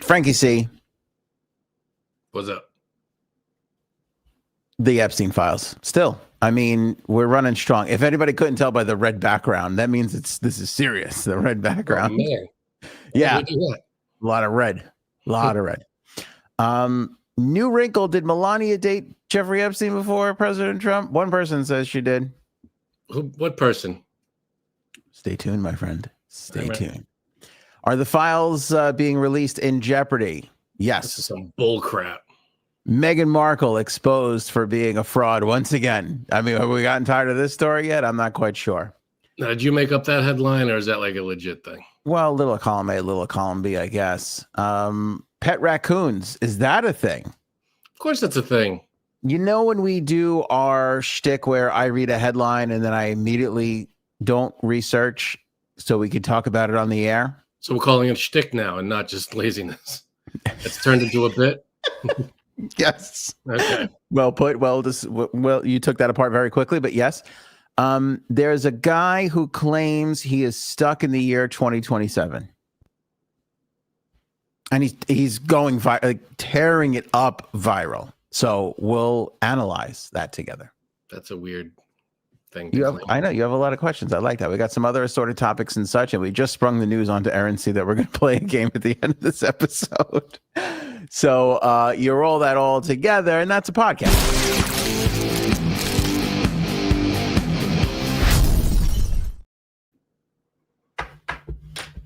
Frankie C. What's up? The Epstein files. Still, I mean, we're running strong. If anybody couldn't tell by the red background, that means this is serious. The red background. Oh, man. Yeah. A lot of red. New wrinkle. Did Melania date Jeffrey Epstein before President Trump? One person says she did. What person? Stay tuned, my friend. Stay tuned. Are the files being released in Jeopardy? Yes. This is some bull crap. Meghan Markle exposed for being a fraud once again. I mean, have we gotten tired of this story yet? I'm not quite sure. Now, did you make up that headline, or is that like a legit thing? Well, little column A, little column B, I guess. Pet raccoons. Is that a thing? Of course that's a thing. You know, when we do our shtick where I read a headline and then I immediately don't research so we could talk about it on the air? So we're calling it shtick now and not just laziness. It's turned into a bit. Yes. Okay. Well put. Well, you took that apart very quickly, but yes. There's a guy who claims he is stuck in the year 2027. And he's going tearing it up viral. So we'll analyze that together. That's a weird thing. I know you have a lot of questions. I like that. We got some other assorted topics and such, and we just sprung the news onto Erin C that we're going to play a game at the end of this episode. So you roll that all together, and that's a podcast.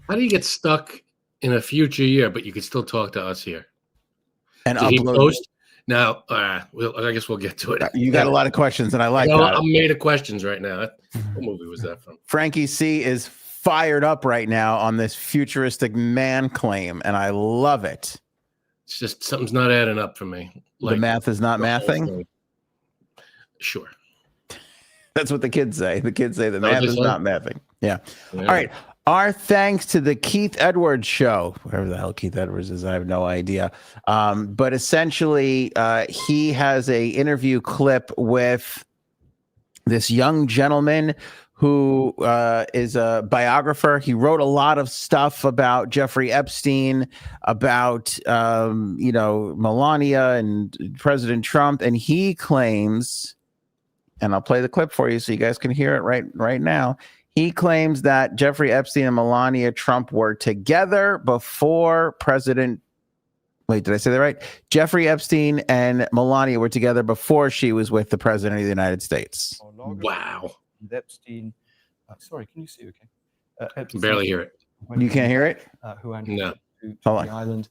How do you get stuck in a future year, but you can still talk to us here? And did he post? Now, I guess we'll get to it. You got a lot of questions, and I like that. I'm made of questions right now. What movie was that from? Frankie C is fired up right now on this futuristic man claim, and I love it. It's just something's not adding up for me. The math is not mathing? Sure. That's what the kids say. The kids say the math is not mathing. Yeah. All right. Our thanks to the Keith Edwards Show, whatever the hell Keith Edwards is, I have no idea. But essentially, he has a interview clip with this young gentleman who is a biographer. He wrote a lot of stuff about Jeffrey Epstein, about Melania and President Trump, and he claims, and I'll play the clip for you so you guys can hear it right now. He claims that Jeffrey Epstein and Melania Trump were together before President. Wait, did I say that right? Jeffrey Epstein and Melania were together before she was with the President of the United States. Wow. Epstein. Sorry, can you see? Okay. Epstein, barely hear it. You can't hear it? Who entered to the island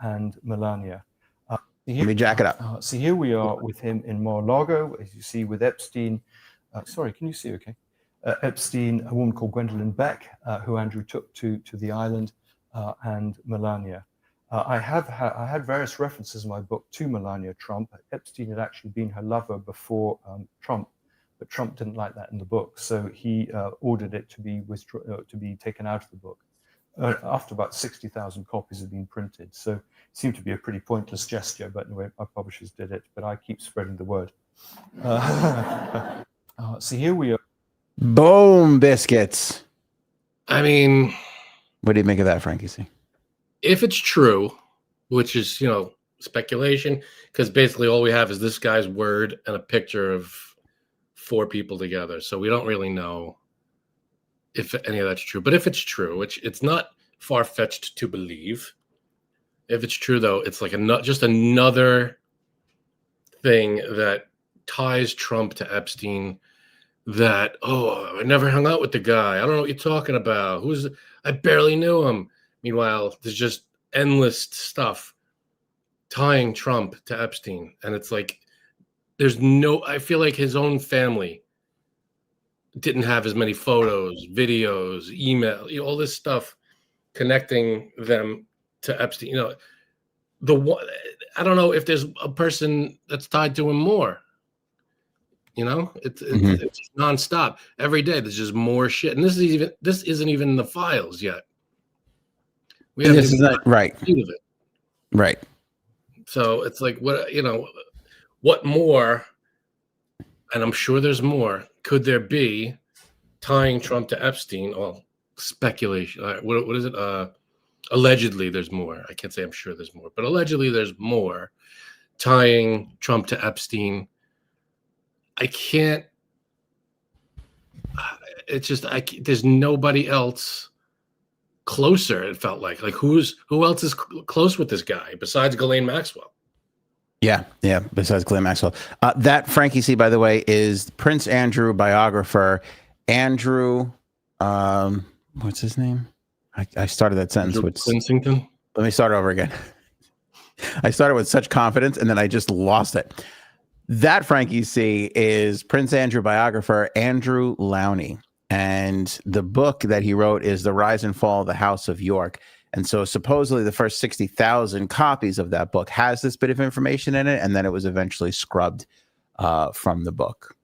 and Melania. Let me jack it up. So here we are with him in Mar-a-Lago, as you see with Epstein. Sorry, can you see? Okay. Epstein, a woman called Gwendolyn Beck, who Andrew took to the island, and Melania. I had various references in my book to Melania Trump. Epstein had actually been her lover before Trump, but Trump didn't like that in the book, so he ordered it to be taken out of the book. After about 60,000 copies had been printed, so it seemed to be a pretty pointless gesture. But anyway, our publishers did it. But I keep spreading the word. So here we are. Boom, biscuits. I mean, what do you make of that, Frankie C? If it's true, which is, speculation, because basically all we have is this guy's word and a picture of 4 people together. So we don't really know if any of that's true. But if it's true, which it's not far-fetched to believe, if it's true, though, it's like just another thing that ties Trump to Epstein. That, I never hung out with the guy. I don't know what you're talking about. I barely knew him. Meanwhile, there's just endless stuff tying Trump to Epstein. And it's like, I feel like his own family didn't have as many photos, videos, email, all this stuff connecting them to Epstein. I don't know if there's a person that's tied to him more. It's nonstop. Every day there's just more shit, and this isn't even in the files yet. We haven't this is not right. Of it. Right. So it's like, what more? And I'm sure there's more. Could there be tying Trump to Epstein? Well, speculation. What is it? Allegedly, there's more. I can't say I'm sure there's more, but allegedly there's more tying Trump to Epstein. I can't. It's just there's nobody else closer. It felt like who else is close with this guy besides Ghislaine Maxwell? Yeah. Besides Ghislaine Maxwell, that Frankie C, by the way, is Prince Andrew biographer Andrew. What's his name? I started that sentence Andrew with Kensington. Let me start over again. I started with such confidence and then I just lost it. That Frankie C is Prince Andrew biographer Andrew Lowney. And the book that he wrote is The Rise and Fall of the House of York. And so supposedly the first 60,000 copies of that book has this bit of information in it. And then it was eventually scrubbed from the book.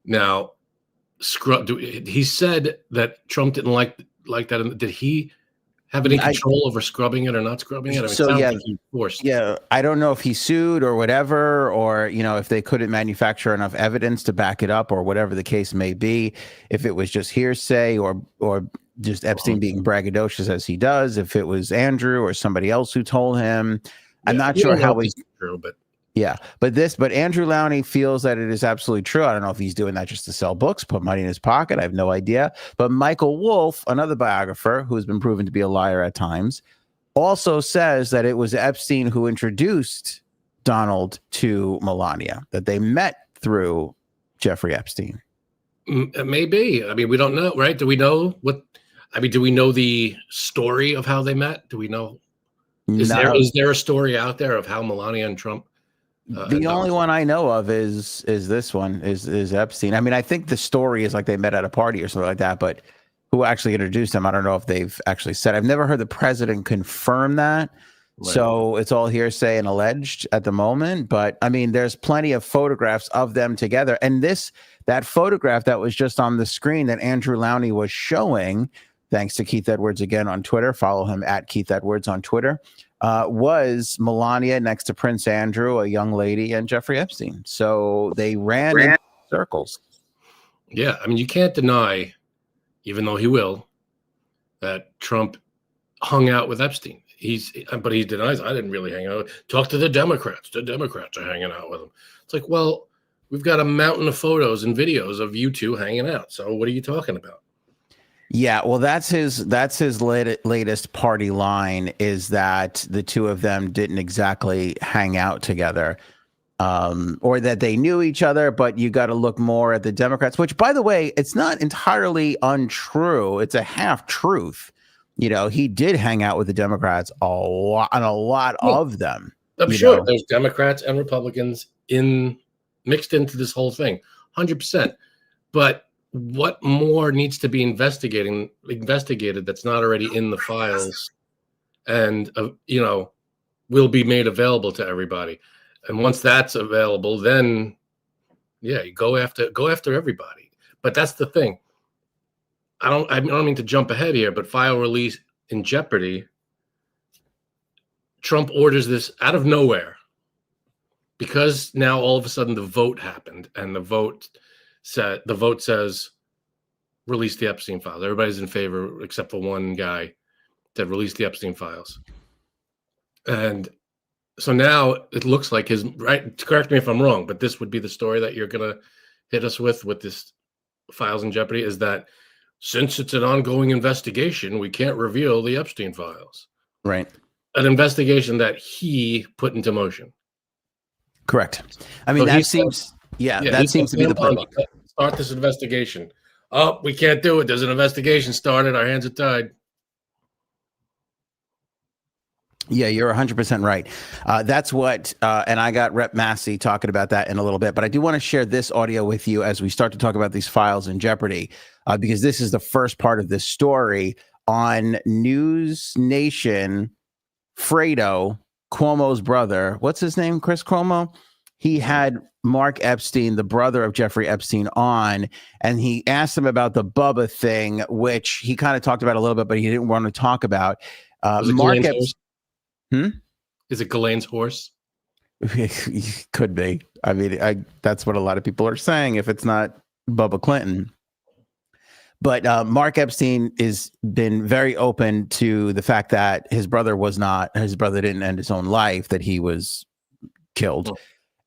Now, he said that Trump didn't like that. Did he have any control over scrubbing it or not scrubbing it? I mean, so it yeah, like he forced. Yeah, I don't know if he sued or whatever, or if they couldn't manufacture enough evidence to back it up, or whatever the case may be. If it was just hearsay, or just Epstein being braggadocious as he does. If it was Andrew or somebody else who told him, I'm not sure how he's true, but. Yeah, but Andrew Lowney feels that it is absolutely true. I don't know if he's doing that just to sell books, put money in his pocket. I have no idea. But Michael Wolff, another biographer who has been proven to be a liar at times, also says that it was Epstein who introduced Donald to Melania, that they met through Jeffrey Epstein. Maybe. I mean, we don't know, right? Do we know do we know the story of how they met? Do we know? Is there a story out there of how Melania and Trump? The only one I know of is this one, is Epstein. I mean, I think the story is like they met at a party or something like that, but who actually introduced him, I don't know if they've actually said. I've never heard the president confirm that. Right. So it's all hearsay and alleged at the moment. But I mean, there's plenty of photographs of them together. And that photograph that was just on the screen that Andrew Lowney was showing, thanks to Keith Edwards again on Twitter, follow him at Keith Edwards on Twitter, was Melania next to Prince Andrew, a young lady, and Jeffrey Epstein. So they ran in circles. Yeah, I mean, you can't deny, even though he will, that Trump hung out with Epstein. But he denies, I didn't really hang out. Talk to the Democrats. The Democrats are hanging out with him. It's like, well, we've got a mountain of photos and videos of you two hanging out. So what are you talking about? Yeah, well, that's his latest party line, is that the two of them didn't exactly hang out together, or that they knew each other. But you got to look more at the Democrats, which, by the way, it's not entirely untrue. It's a half truth. He did hang out with the Democrats a lot of them. I'm sure there's Democrats and Republicans mixed into this whole thing, 100%. But what more needs to be investigated that's not already in the files, and will be made available to everybody? And once that's available, then you go after everybody. But that's the thing. I don't mean to jump ahead here, but file release in Jeopardy, Trump orders this out of nowhere, because now all of a sudden the vote happened, and the vote says release the Epstein files. Everybody's in favor except for one guy that released the Epstein files. And so now it looks like correct me if I'm wrong, but this would be the story that you're going to hit us with this files in Jeopardy, is that since it's an ongoing investigation, we can't reveal the Epstein files. Right. An investigation that he put into motion. Correct. I mean, that seems to be the plan. Start this investigation. Oh, we can't do it. There's an investigation started. Our hands are tied. Yeah, you're 100% right. That's what, and I got Rep Massey talking about that in a little bit, but I do want to share this audio with you as we start to talk about these files in Jeopardy, because this is the first part of this story on News Nation. Fredo, Cuomo's brother, what's his name? Chris Cuomo. He had Mark Epstein, the brother of Jeffrey Epstein, on, and he asked him about the Bubba thing, which he kind of talked about a little bit, but he didn't want to talk about. Mark Epstein. Is it Ghislaine's horse? Could be. I mean, that's what a lot of people are saying, if it's not Bubba Clinton. But Mark Epstein has been very open to the fact that his brother didn't end his own life, that he was killed. Oh.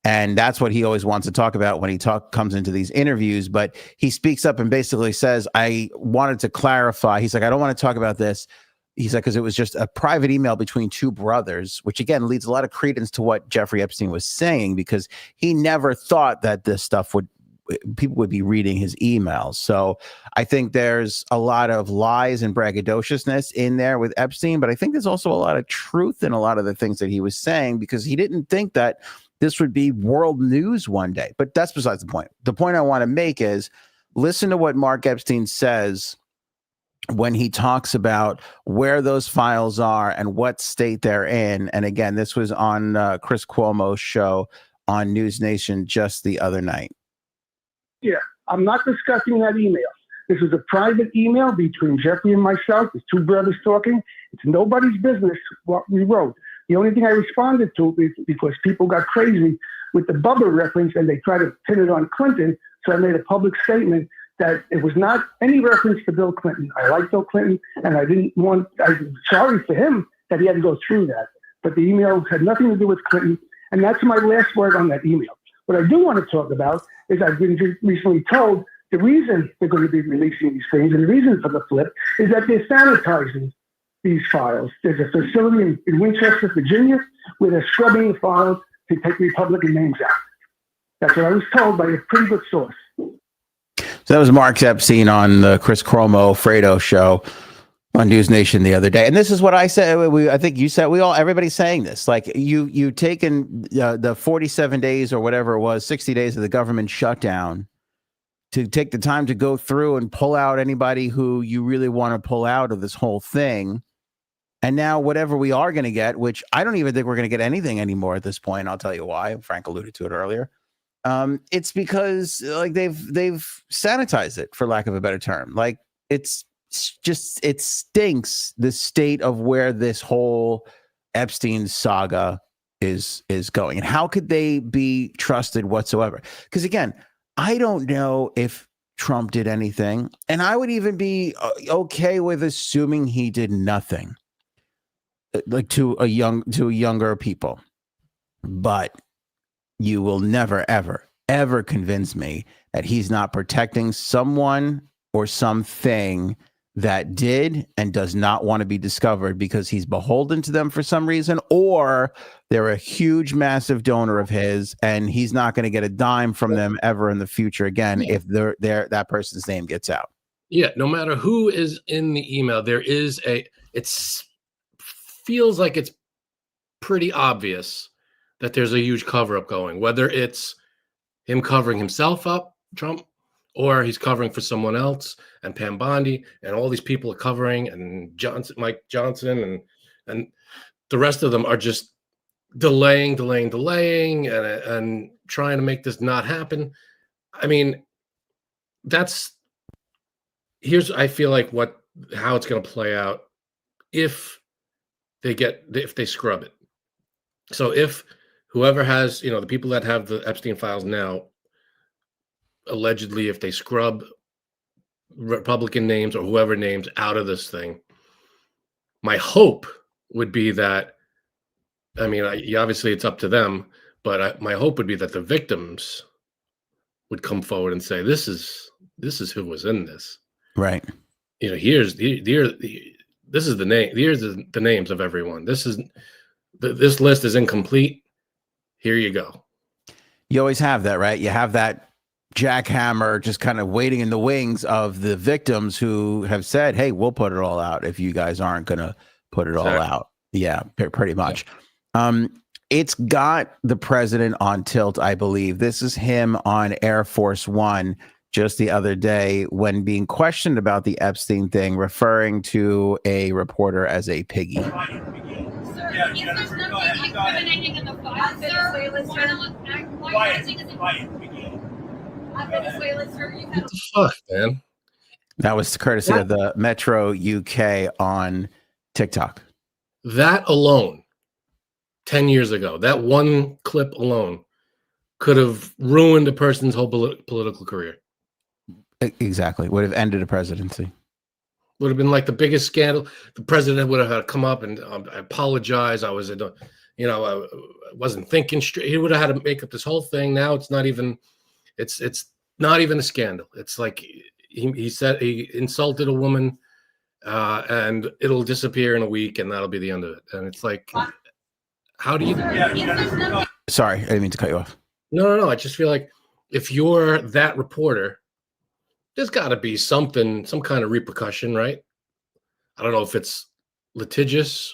And that's what he always wants to talk about when he comes into these interviews. But he speaks up and basically says, I wanted to clarify. He's like, I don't want to talk about this. He's like, because it was just a private email between two brothers, which again leads a lot of credence to what Jeffrey Epstein was saying, because he never thought that this stuff people would be reading his emails. So I think there's a lot of lies and braggadociousness in there with Epstein, but I think there's also a lot of truth in a lot of the things that he was saying, because he didn't think that this would be world news one day. But that's besides the point. The point I want to make is listen to what Mark Epstein says when he talks about where those files are and what state they're in. And again, this was on Chris Cuomo's show on News Nation just the other night. Yeah, I'm not discussing that email. This is a private email between Jeffrey and myself. There's two brothers talking. It's nobody's business what we wrote. The only thing I responded to is because people got crazy with the Bubba reference and they tried to pin it on Clinton. So I made a public statement that it was not any reference to Bill Clinton. I like Bill Clinton, and I'm sorry for him that he had to go through that. But the email had nothing to do with Clinton, and that's my last word on that email. What I do want to talk about is I've been recently told the reason they're going to be releasing these things, and the reason for the flip, is that they're sanitizing these files. There's a facility in Winchester, Virginia, where they're scrubbing the files to take Republican names out. That's what I was told by a pretty good source. So that was Mark Epstein on the Chris Cuomo Fredo show on News Nation the other day. And this is what I said. I think you said, everybody's saying this. Like you taken the 47 days or whatever it was, 60 days of the government shutdown to take the time to go through and pull out anybody who you really want to pull out of this whole thing. And now whatever we are going to get, which I don't even think we're going to get anything anymore at this point. I'll tell you why. Frank alluded to it earlier. It's because like they've sanitized it, for lack of a better term. Like it stinks the state of where this whole Epstein saga is going. And how could they be trusted whatsoever? Because again, I don't know if Trump did anything, and I would even be okay with assuming he did nothing, like to younger people. But you will never, ever convince me that he's not protecting someone or something that did and does not want to be discovered because he's beholden to them for some reason, or they're a huge, massive donor of his, and he's not going to get a dime from them ever in the future again if that person's name gets out. Yeah, no matter who is in the email, there is feels like it's pretty obvious that there's a huge cover-up going, whether it's him covering himself up, Trump, or he's covering for someone else, and Pam Bondi, and all these people are covering, and Mike Johnson, and the rest of them are just delaying, and trying to make this not happen. I mean, I feel like how it's going to play out if they scrub it. So if whoever has, the people that have the Epstein files now, allegedly, if they scrub Republican names or whoever names out of this thing, my hope would be that, obviously it's up to them, but my hope would be that the victims would come forward and say, this is who was in this. Right. This is the name. Here's the names of everyone. This list is incomplete. Here you go. You always have that, right? You have that jackhammer just kind of waiting in the wings of the victims who have said, hey, we'll put it all out if you guys aren't going to put it all out. Yeah, pretty much. Yeah. It's got the president on tilt, I believe. This is him on Air Force One just the other day when being questioned about the Epstein thing, referring to a reporter as a piggy. Sir, if there's nothing incriminating in the file, sir, Venezuela, sir, you have... What the fuck, man? That was courtesy of the Metro UK on TikTok. That alone, 10 years ago, that one clip alone could have ruined a person's whole political career. Exactly. Would have ended a presidency. Would have been like the biggest scandal. The president would have had to come up and I apologize. I was, I wasn't thinking straight. He would have had to make up this whole thing. Now it's not even. It's not even a scandal. It's like he said he insulted a woman, and it'll disappear in a week, and that'll be the end of it. And it's like, how do you? Sorry, I didn't mean to cut you off. No. I just feel like if you're that reporter, there's got to be some kind of repercussion, right? I don't know if it's litigious.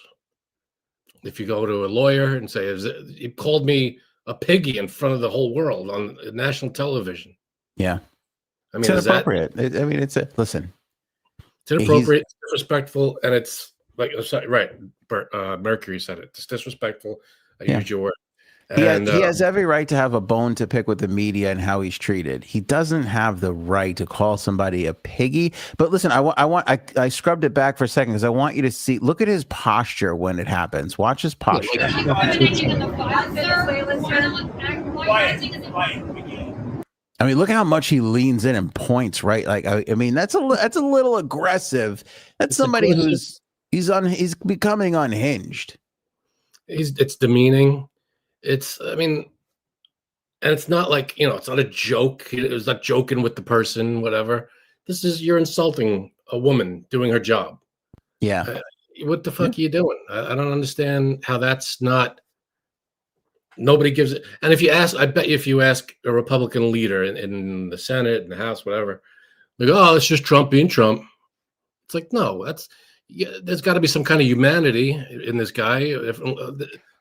If you go to a lawyer and say, "You called me a piggy in front of the whole world on national television." Yeah, I mean, it's inappropriate. Listen. It's inappropriate, it's disrespectful, and it's like, right? Mercury said it. It's disrespectful. I used your word. And, he has every right to have a bone to pick with the media and how he's treated. He doesn't have the right to call somebody a piggy. But listen, I scrubbed it back for a second because I want you to see. Look at his posture when it happens. Watch his posture. I mean, look how much he leans in and points. Right? Like, I mean, that's a little aggressive. That's somebody who's he's becoming unhinged. It's demeaning. And it's not like, it's not a joke. It was not joking with the person, whatever. You're insulting a woman doing her job. Yeah. What the fuck are you doing? I don't understand how that's not, nobody gives it. And I bet you if you ask a Republican leader in the Senate and the House, whatever, like, oh, it's just Trump being Trump. It's like, no, there's got to be some kind of humanity in this guy.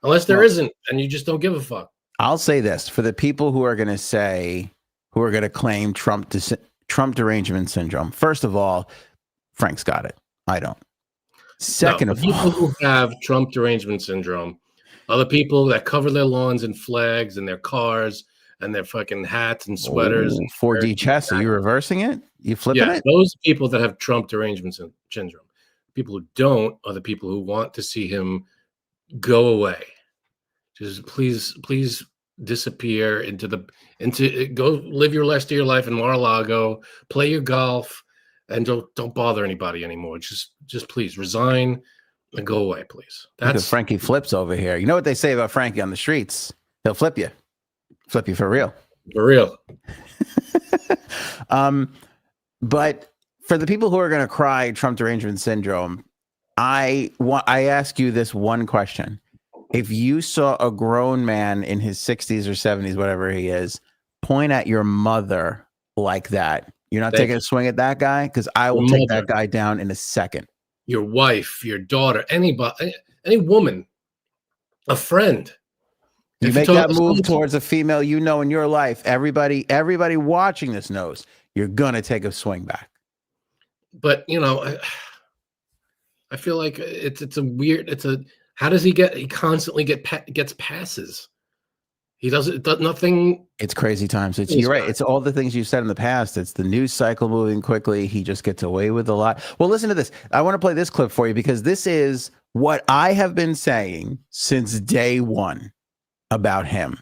Unless there isn't, and you just don't give a fuck. I'll say this for the people who are going to claim Trump derangement syndrome. First of all, Frank's got it. I don't. Second of all, people who have Trump derangement syndrome are the people that cover their lawns in flags and their cars and their fucking hats and sweaters. 4D chess. Are you reversing it? You flipping it? Those people that have Trump derangement syndrome. People who don't are the people who want to see him go away. Just please disappear into go live your rest of your life in Mar-a-Lago, play your golf, and don't bother anybody anymore. Just please resign and go away, please. That's Frankie flips over here. You know what they say about Frankie on the streets? He'll flip you for real. For real. But for the people who are going to cry Trump derangement syndrome, I ask you this one question. If you saw a grown man in his 60s or 70s, whatever he is, point at your mother like that, you're not taking a swing at that guy? Because I will take that guy down in a second. Your wife, your daughter, anybody, any woman, a friend. You make that move towards a female in your life, everybody watching this knows you're going to take a swing back. But, I feel like how does he constantly gets passes? He does nothing. It's crazy times. You're right. It's all the things you've said in the past. It's the news cycle moving quickly. He just gets away with a lot. Well, listen to this. I want to play this clip for you because this is what I have been saying since day one about him,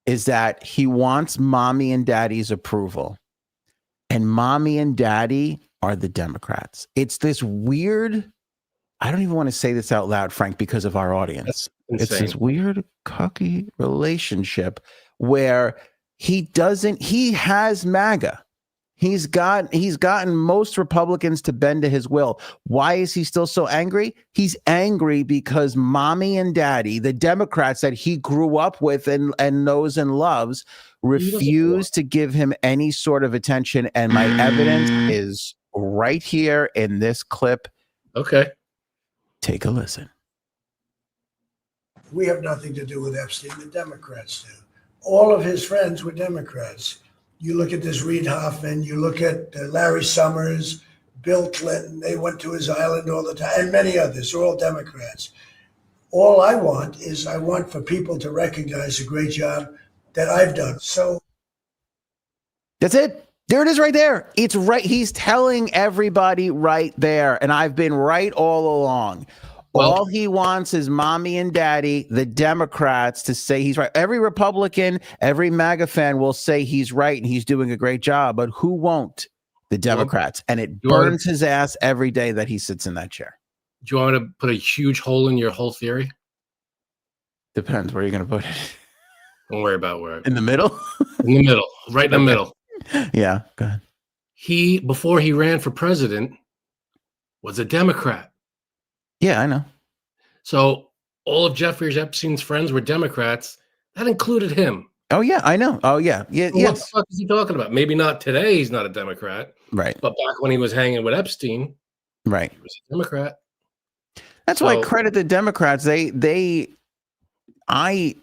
is that he wants mommy and daddy's approval. And mommy and daddy are the Democrats. It's this weird, I don't even want to say this out loud, Frank, because of our audience. It's this weird, cocky relationship where he has MAGA. He's gotten most Republicans to bend to his will. Why is he still so angry? He's angry because mommy and daddy, the Democrats that he grew up with and knows and loves, refuse to give him any sort of attention. And my evidence is right here in this clip. Okay. Take a listen. We have nothing to do with Epstein. The Democrats do. All of his friends were Democrats. You look at this Reid Hoffman, you look at Larry Summers, Bill Clinton, they went to his island all the time, and many others, they're all Democrats. All I want for people to recognize the great job that I've done. So that's it. There it is right there. It's right. He's telling everybody right there. And I've been right all along. Well, all he wants is mommy and daddy, the Democrats, to say he's right. Every Republican, every MAGA fan will say he's right and he's doing a great job. But who won't? the Democrats, and it you wanna- burns his ass every day that he sits in that chair. Do you want to put a huge hole in your whole theory? Depends where you're going to put it. Don't worry about where. In the middle? In the middle, right in the middle. Yeah, go ahead. He, before he ran for president, was a Democrat. Yeah, I know. So all of Jeffrey Epstein's friends were Democrats. That included him. Oh, yeah, I know. Oh, yeah. Yeah. Well, Yes. what the fuck is he talking about? Maybe not today. He's not a Democrat. Right. But back when he was hanging with Epstein, Right. he was a Democrat. That's why I credit the Democrats. I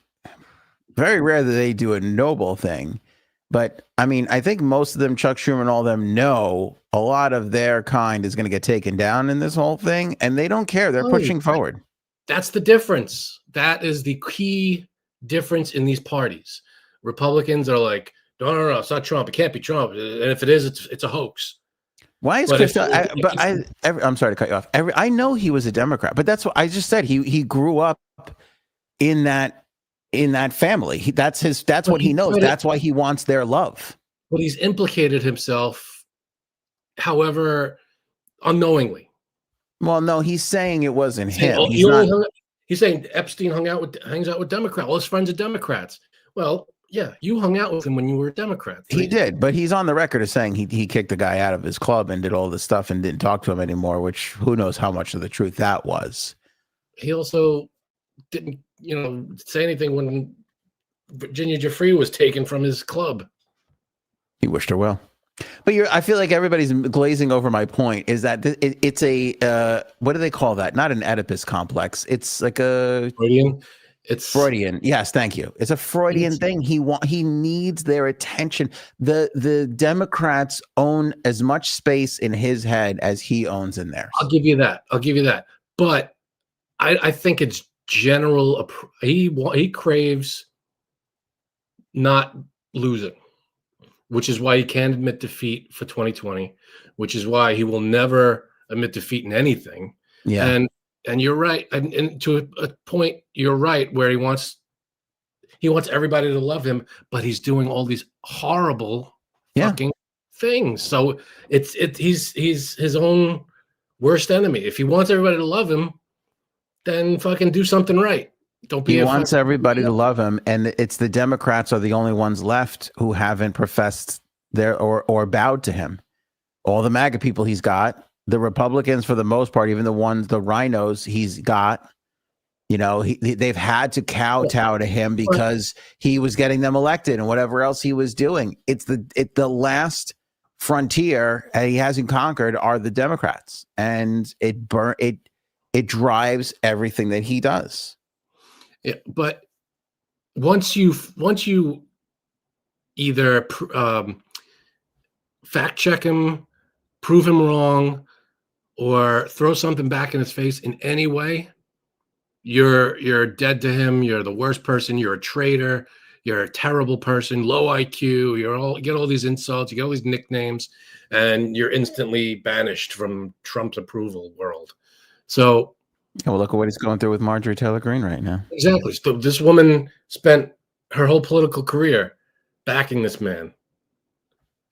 very rare that they do a noble thing, but I mean, I think most of them, Chuck Schumer and all of them, know a lot of their kind is going to get taken down in this whole thing, and they don't care. They're pushing forward. That's the difference. That is the key difference in these parties. Republicans are like, no, it's not Trump. It can't be Trump. And if it is, it's a hoax. Why is Chris? I'm sorry to cut you off. I know he was a Democrat, but that's what I just said. He grew up in that family. That's what he knows. That's why he wants their love. But he's implicated himself, however, unknowingly. Well, no, he's saying it wasn't him. He's saying Epstein hangs out with Democrats. All his friends are Democrats. Well, yeah, you hung out with him when you were a Democrat. He did, but he's on the record as saying he kicked the guy out of his club and did all this stuff and didn't talk to him anymore, which who knows how much of the truth that was. He also didn't, say anything when Virginia Jeffrey was taken from his club. He wished her well. But I feel like everybody's glazing over my point is that it's a, what do they call that? Not an Oedipus complex. It's like a Freudian. It's Freudian. Yes, thank you. It's a Freudian thing. He needs their attention. The Democrats own as much space in his head as he owns in theirs. I'll give you that. But I think it's general. He craves not losing, which is why he can't admit defeat for 2020, which is why he will never admit defeat in anything. Yeah. And you're right. And to a point, you're right, where he wants everybody to love him, but he's doing all these horrible fucking things. So he's his own worst enemy. If he wants everybody to love him, then fucking do something right. Don't be. He wants everybody to love him, and it's the Democrats are the only ones left who haven't professed or bowed to him. All the MAGA people he's got. The Republicans, for the most part, even the rhinos he's got, they've had to kowtow to him because he was getting them elected and whatever else he was doing. It's the last frontier he hasn't conquered are the Democrats, and it drives everything that he does. Yeah, but once you either fact check him, prove him wrong, or throw something back in his face in any way, you're dead to him. You're the worst person. You're a traitor. You're a terrible person. Low IQ. You get all these insults. You get all these nicknames, and you're instantly banished from Trump's approval world. So, well, look at what he's going through with Marjorie Taylor Greene right now. Exactly. So this woman spent her whole political career backing this man,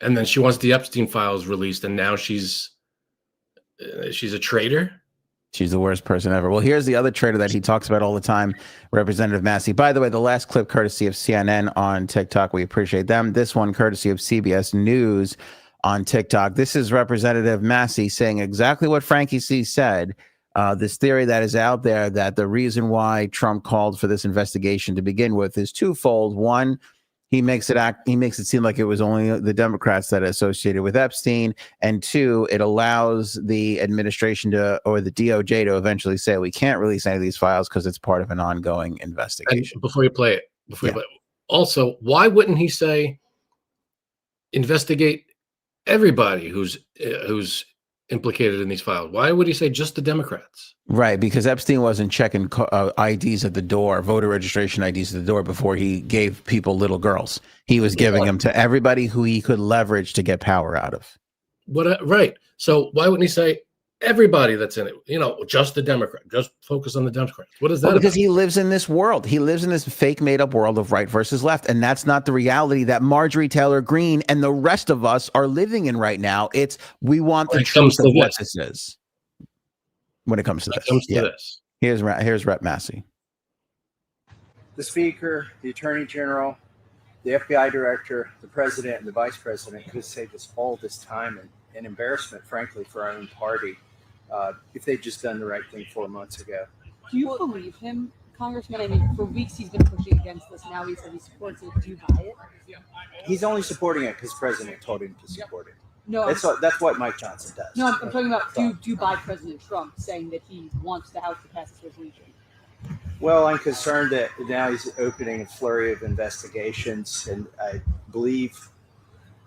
and then she wants the Epstein files released, and now she's a traitor. She's the worst person ever. Well, here's the other traitor that he talks about all the time, Representative Massey. By the way, the last clip courtesy of CNN on TikTok. We appreciate them. This one courtesy of CBS News on TikTok. This is Representative Massey saying exactly what Frankie C said. This theory that is out there that the reason why Trump called for this investigation to begin with is twofold. One, he makes it seem like it was only the Democrats that are associated with Epstein. And two, it allows the administration or the DOJ to eventually say, we can't release any of these files because it's part of an ongoing investigation. And before you play it, also, why wouldn't he say, investigate everybody who's implicated in these files? Why would he say just the Democrats? Right, because Epstein wasn't checking IDs at the door, voter registration IDs at the door before he gave people little girls. He was giving them to everybody who he could leverage to get power out of. Right. So why wouldn't he say, Everybody that's in it, just the Democrat, just focus on the Democrats. What is that Because about? he lives in this world. He lives in this fake made up world of right versus left. And that's not the reality that Marjorie Taylor Greene and the rest of us are living in right now. We want the truth of what this is. When it comes to this. Here's Rep Massey. The Speaker, the Attorney General, the FBI Director, the President, and the Vice President could have saved us all this time and embarrassment, frankly, for our own party if they'd just done the right thing 4 months ago. Do you believe him, Congressman? I mean, for weeks he's been pushing against this. Now he said he supports it. Do you buy it? He's only supporting it because the President told him to support it. No, that's what Mike Johnson does. No, I'm talking about do you buy President Trump saying that he wants the House to pass this resolution? Well, I'm concerned that now he's opening a flurry of investigations, and I believe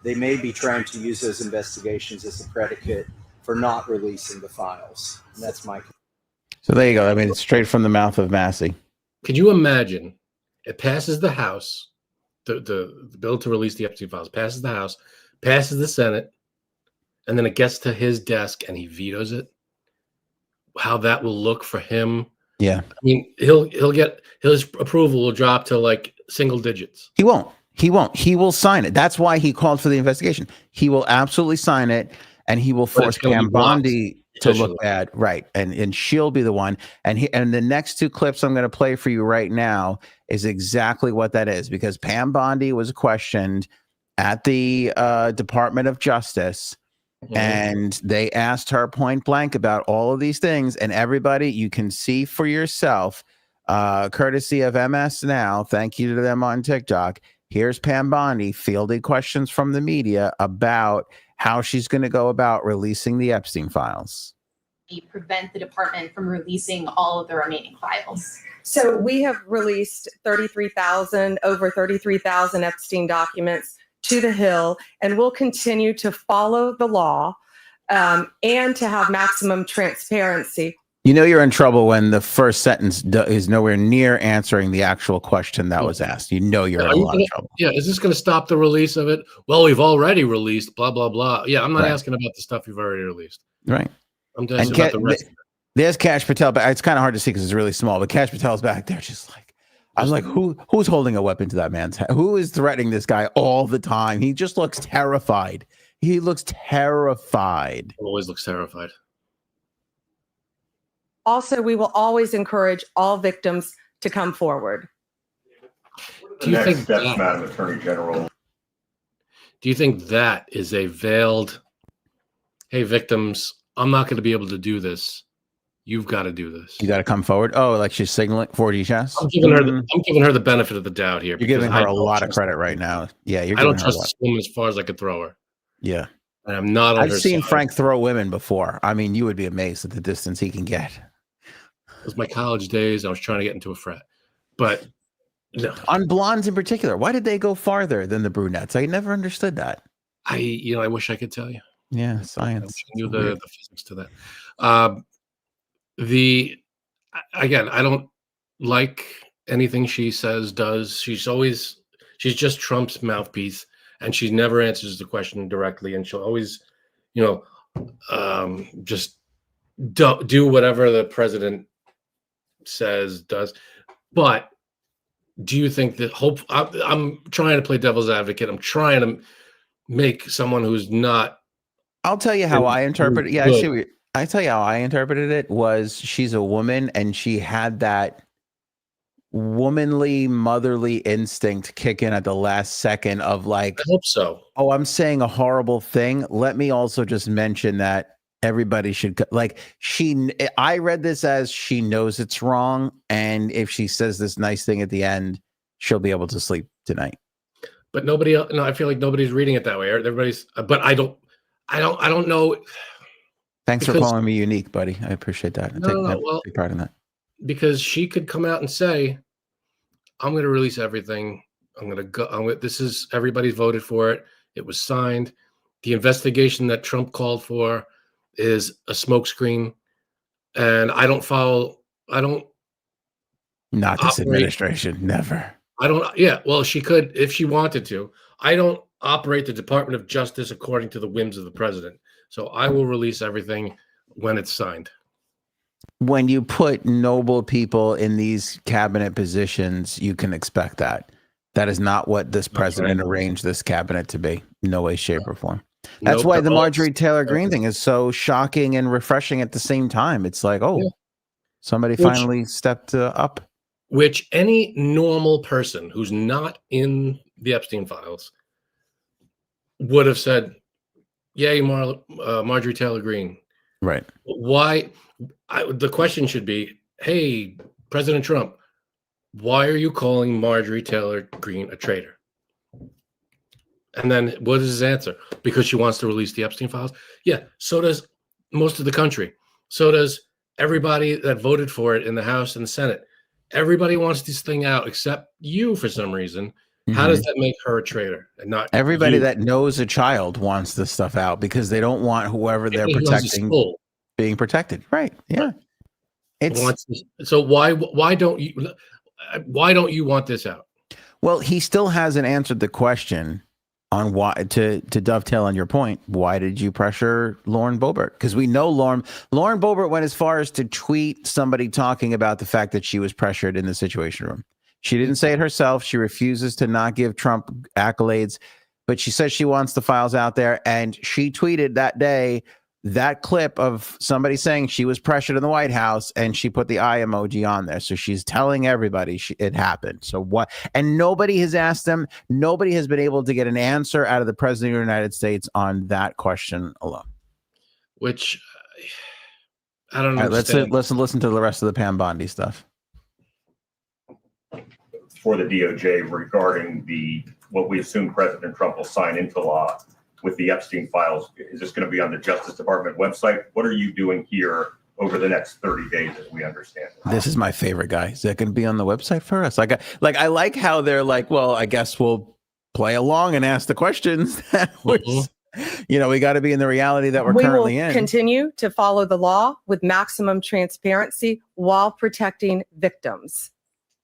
they may be trying to use those investigations as a predicate for not releasing the files. And that's my. So there you go. I mean, it's straight from the mouth of Massey. Could you imagine it passes the House, the bill to release the Epstein files passes the House, passes the Senate, and then it gets to his desk and he vetoes it? How that will look for him. Yeah. I mean, he'll get his approval will drop to like single digits. He won't. He will sign it. That's why he called for the investigation. He will absolutely sign it, and he will force Pam Bondi to look bad. Right. And she'll be the one. And the next two clips I'm going to play for you right now is exactly what that is, because Pam Bondi was questioned at the Department of Justice. And they asked her point blank about all of these things, and everybody, you can see for yourself, courtesy of MS Now. Thank you to them on TikTok. Here's Pam Bondi fielding questions from the media about how she's going to go about releasing the Epstein files. Prevent the department from releasing all of the remaining files. So we have released over 33,000 Epstein documents to the Hill, and we'll continue to follow the law and to have maximum transparency. You know you're in trouble when the first sentence is nowhere near answering the actual question that was asked. You know you're in a lot of trouble. Yeah, is this going to stop the release of it? Well, we've already released blah, blah, blah. Yeah, I'm not asking about the stuff you've already released. Right. I'm just about the rest of it. There's Kash Patel, but it's kind of hard to see because it's really small, but Kash Patel's back there just like, I'm like, who's holding a weapon to that man's head? Who is threatening this guy all the time? He just looks terrified. He looks terrified. Always looks terrified. Also, we will always encourage all victims to come forward. Do you think that, Madam Attorney General? Do you think that is a veiled, hey, victims, I'm not going to be able to do this. You've got to do this. You got to come forward. Oh, like she's signaling 4D chess. I'm giving her the benefit of the doubt here. You're giving her a lot of credit right now. Yeah, I don't trust this woman as far as I could throw her. Yeah, and I'm not on her side. I've seen Frank throw women before. I mean, you would be amazed at the distance he can get. It was my college days. I was trying to get into a frat, but no. On blondes in particular, why did they go farther than the brunettes? I never understood that. I wish I could tell you. Yeah, science. I knew the physics to that. Again, I don't like anything she says, does. She's just Trump's mouthpiece, and she never answers the question directly, and she'll always, just do whatever the president says, does. But do you think that I'm trying to play devil's advocate. I'm trying to make someone who's not. I'll tell you how I interpret it. Yeah, I tell you how I interpreted it was she's a woman and she had that womanly, motherly instinct kick in at the last second of like, I hope so. Oh, I'm saying a horrible thing. Let me also just mention that everybody should I read this as she knows it's wrong. And if she says this nice thing at the end, she'll be able to sleep tonight. But nobody else, I feel like nobody's reading it that way. But I don't know. Thanks for calling me unique, buddy. I appreciate that. Take part in that. Because she could come out and say, I'm going to release everything. I'm going to go. This is everybody's voted for it. It was signed. The investigation that Trump called for is a smokescreen. And I don't follow. Not this administration. Never. Yeah. Well, she could if she wanted to. I don't operate the Department of Justice according to the whims of the president. So I will release everything when it's signed. When you put noble people in these cabinet positions, you can expect that. That is not what this president arranged this cabinet to be. No way, shape, or form. That's why the Marjorie Taylor Greene thing is so shocking and refreshing at the same time. It's like, somebody finally stepped up. Which any normal person who's not in the Epstein files would have said, yay, Marjorie Taylor Greene. Right. Why? The question should be, hey, President Trump, why are you calling Marjorie Taylor Greene a traitor? And then what is his answer? Because she wants to release the Epstein files? Yeah, so does most of the country. So does everybody that voted for it in the House and the Senate. Everybody wants this thing out except you for some reason. How does that make her a traitor and not everybody you? that knows a child wants this stuff out because they don't want whoever they're protecting being protected. Right. Yeah. So why don't you want this out? Well, he still hasn't answered the question on why, to dovetail on your point. Why did you pressure Lauren Boebert? Because we know Lauren Boebert went as far as to tweet somebody talking about the fact that she was pressured in the Situation Room. She didn't say it herself. She refuses to not give Trump accolades, but she says she wants the files out there. And she tweeted that day that clip of somebody saying she was pressured in the White House, and she put the eye emoji on there. So she's telling everybody it happened. So what? And nobody has asked them. Nobody has been able to get an answer out of the president of the United States on that question alone. Which I don't know. Right, let's listen to the rest of the Pam Bondi stuff. For the DOJ regarding what we assume President Trump will sign into law with the Epstein files. Is this going to be on the Justice Department website? What are you doing here over the next 30 days as we understand it? This is my favorite guy. Is that going to be on the website for us? I like how they're like, well, I guess we'll play along and ask the questions. We got to be in the reality that we're currently in. We will continue to follow the law with maximum transparency while protecting victims.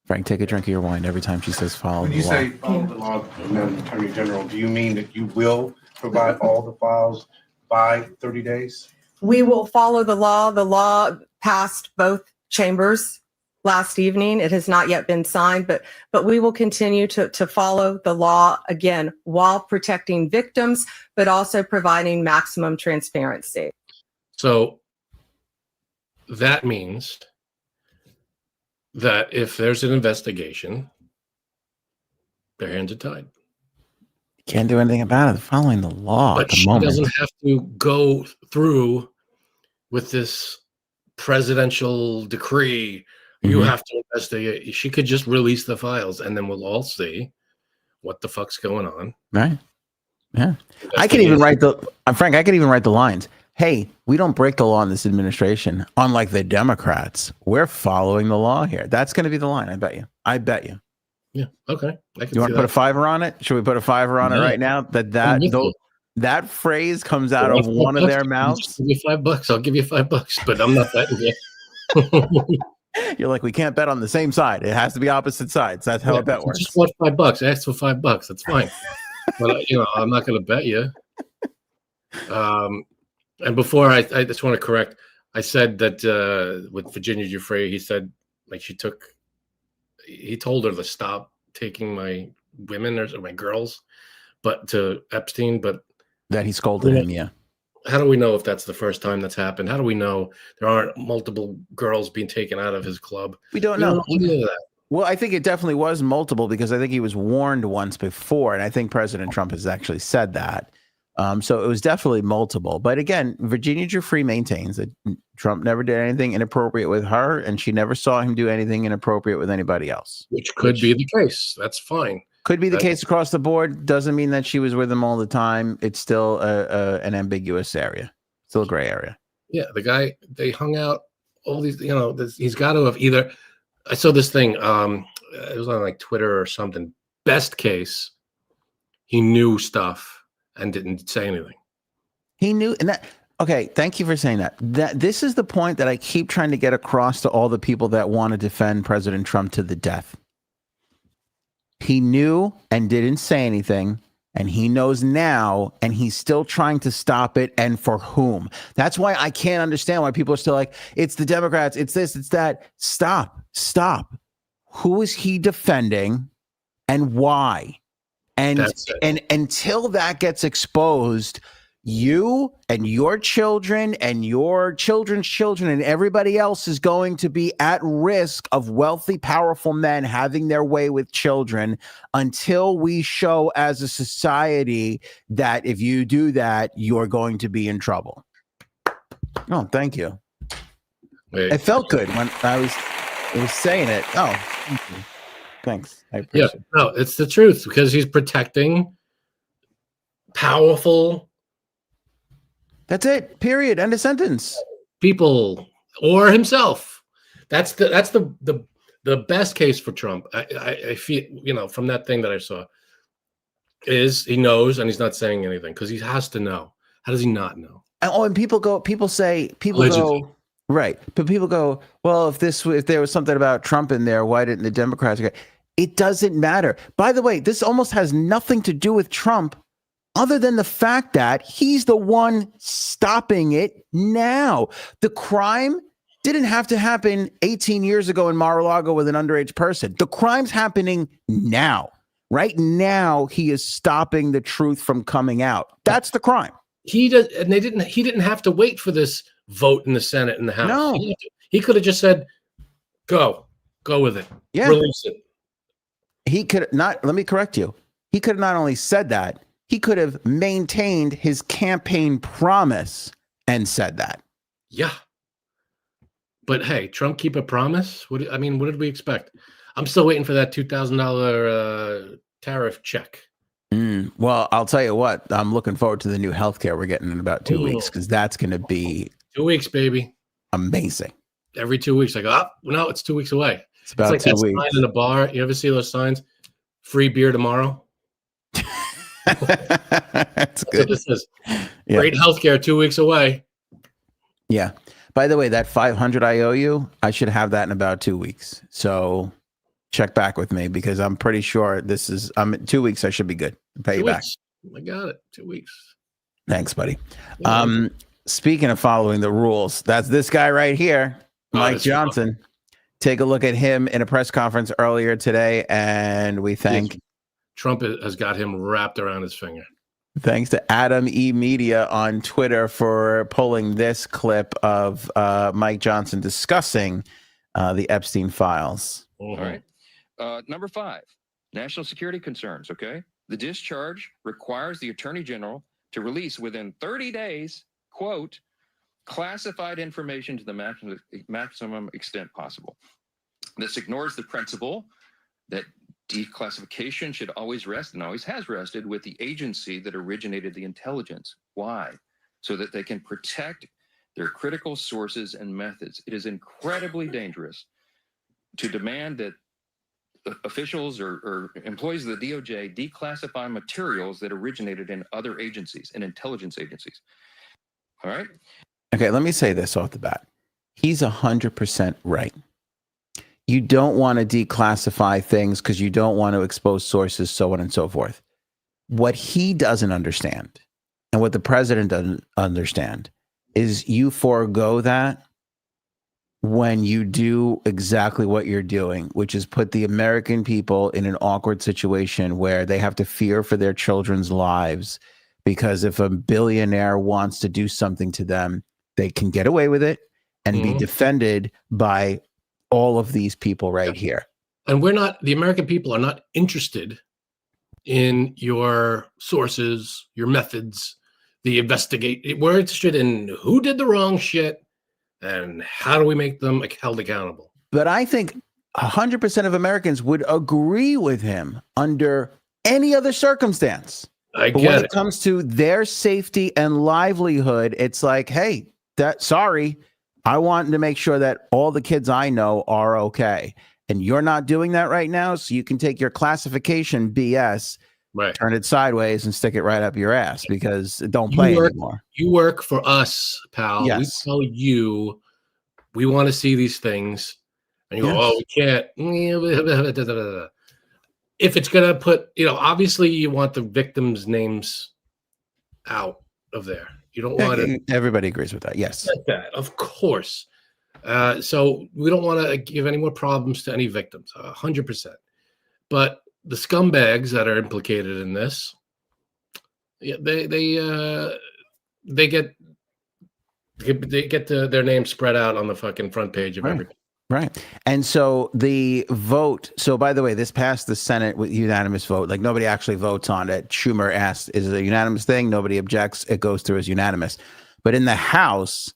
Frank, take a drink of your wine every time she says follow the law. When you say follow the law, Madam Attorney General, do you mean that you will provide all the files by 30 days? We will follow the law. The law passed both chambers last evening. It has not yet been signed, but we will continue to follow the law, again, while protecting victims, but also providing maximum transparency. So that means that if there's an investigation, their hands are tied. Can't do anything about it. Following the law but at the she moment. Doesn't have to go through with this presidential decree. You have to investigate. She could just release the files, and then we'll all see what the fuck's going on. Right? Yeah. I could even write Frank. I could even write the lines. Hey, we don't break the law in this administration. Unlike the Democrats, we're following the law here. That's going to be the line. I bet you. Yeah. Okay. You want to put a $5 on it? Should we put a $5 on it right now? That phrase comes out of one of their mouths. Give me $5. I'll give you $5, but I'm not betting you. You're like, we can't bet on the same side. It has to be opposite sides. That's how a bet works. Just want $5. Ask for $5. That's fine. But I'm not going to bet you. And before I just want to correct. I said that with Virginia Giuffre, he said he told her to stop taking my women or my girls, but to Epstein, but that he scolded him. Yeah. How do we know if that's the first time that's happened? How do we know there aren't multiple girls being taken out of his club? We don't know. We don't know that. Well, I think it definitely was multiple because I think he was warned once before. And I think President Trump has actually said that. So it was definitely multiple. But again, Virginia Giuffre maintains that Trump never did anything inappropriate with her, and she never saw him do anything inappropriate with anybody else. Which could be the case. That's fine. Could be the case across the board. Doesn't mean that she was with him all the time. It's still an ambiguous area. Still a gray area. Yeah, the guy, they hung out all these, he's got to have either, I saw this thing, it was on like Twitter or something. Best case, he knew stuff and didn't say anything. He knew, and that, okay, thank you for saying that. This is the point that I keep trying to get across to all the people that want to defend President Trump to the death. He knew and didn't say anything And he knows now, and he's still trying to stop it. And for whom? That's why I can't understand why people are still like, it's the Democrats, it's this, it's that. Stop. Who is he defending and why? And until that gets exposed, you and your children and your children's children and everybody else is going to be at risk of wealthy, powerful men having their way with children until we show as a society that if you do that, you're going to be in trouble. Oh, thank you. It felt good when I was saying it. Oh, thank you. Thanks. I appreciate it. No, it's the truth because he's protecting powerful. That's it. Period. End of sentence. People or himself. That's the best case for Trump. I feel, from that thing that I saw is he knows and he's not saying anything because he has to know. How does he not know? And people go, right. But people go, well, if there was something about Trump in there, why didn't the Democrats get? It doesn't matter. By the way, this almost has nothing to do with Trump other than the fact that he's the one stopping it now. The crime didn't have to happen 18 years ago in Mar-a-Lago with an underage person. The crime's happening now. Right now, he is stopping the truth from coming out. That's the crime. He didn't have to wait for this vote in the Senate and the House. No. He could have just said, go with it. Yeah. Release it. He could not, let me correct you. He could have not only said that, he could have maintained his campaign promise and said that. Yeah. But hey, Trump keep a promise? What did we expect? I'm still waiting for that $2,000 tariff check. Well, I'll tell you what, I'm looking forward to the new healthcare we're getting in about 2 weeks because that's going to be 2 weeks, baby. Amazing. Every 2 weeks, I go, no, it's 2 weeks away. It's about like 2 that weeks. sign in a bar. You ever see those signs? Free beer tomorrow. That's good. What this is. Yeah. Great healthcare 2 weeks away. Yeah. By the way, that $500 I owe you, I should have that in about 2 weeks. So check back with me because I'm pretty sure in 2 weeks I should be good. Pay you back. I got it. 2 weeks. Thanks, buddy. Yeah. Speaking of following the rules, that's this guy right here, Mike Johnson. Take a look at him in a press conference earlier today, and we thank Trump has got him wrapped around his finger. Thanks to Adam E. Media on Twitter for pulling this clip of Mike Johnson discussing the Epstein files. All right. Number 5, national security concerns. Okay. The discharge requires the Attorney General to release within 30 days, quote, classified information to the maximum extent possible. This ignores the principle that declassification should always rest and always has rested with the agency that originated the intelligence. Why? So that they can protect their critical sources and methods. It is incredibly dangerous to demand that officials or employees of the DOJ declassify materials that originated in other agencies and intelligence agencies. All right. Okay, let me say this off the bat. He's 100% right. You don't want to declassify things because you don't want to expose sources, so on and so forth. What he doesn't understand and what the president doesn't understand is you forego that when you do exactly what you're doing, which is put the American people in an awkward situation where they have to fear for their children's lives because if a billionaire wants to do something to them, they can get away with it and be defended by all of these people right here. And the American people are not interested in your sources, your methods, the investigate. We're interested in who did the wrong shit and how do we make them held accountable. But I think 100% of Americans would agree with him under any other circumstance. But when it comes to their safety and livelihood, it's like, hey, sorry, I want to make sure that all the kids I know are okay. And you're not doing that right now. So you can take your classification BS, turn it sideways and stick it right up your ass because it don't play anymore. You work for us, pal. Yes. We tell you we want to see these things. And you go, oh, we can't. if it's going to put, obviously you want the victims' names out of there. You don't want it. Everybody agrees with that. Yes. Like that, of course. So we don't want to give any more problems to any victims, 100%. But the scumbags that are implicated in this, they get their names spread out on the fucking front page of everything. Right. And so the vote, so by the way, this passed the Senate with unanimous vote. Like nobody actually votes on it. Schumer asked, is it a unanimous thing? Nobody objects. It goes through as unanimous. But in the House,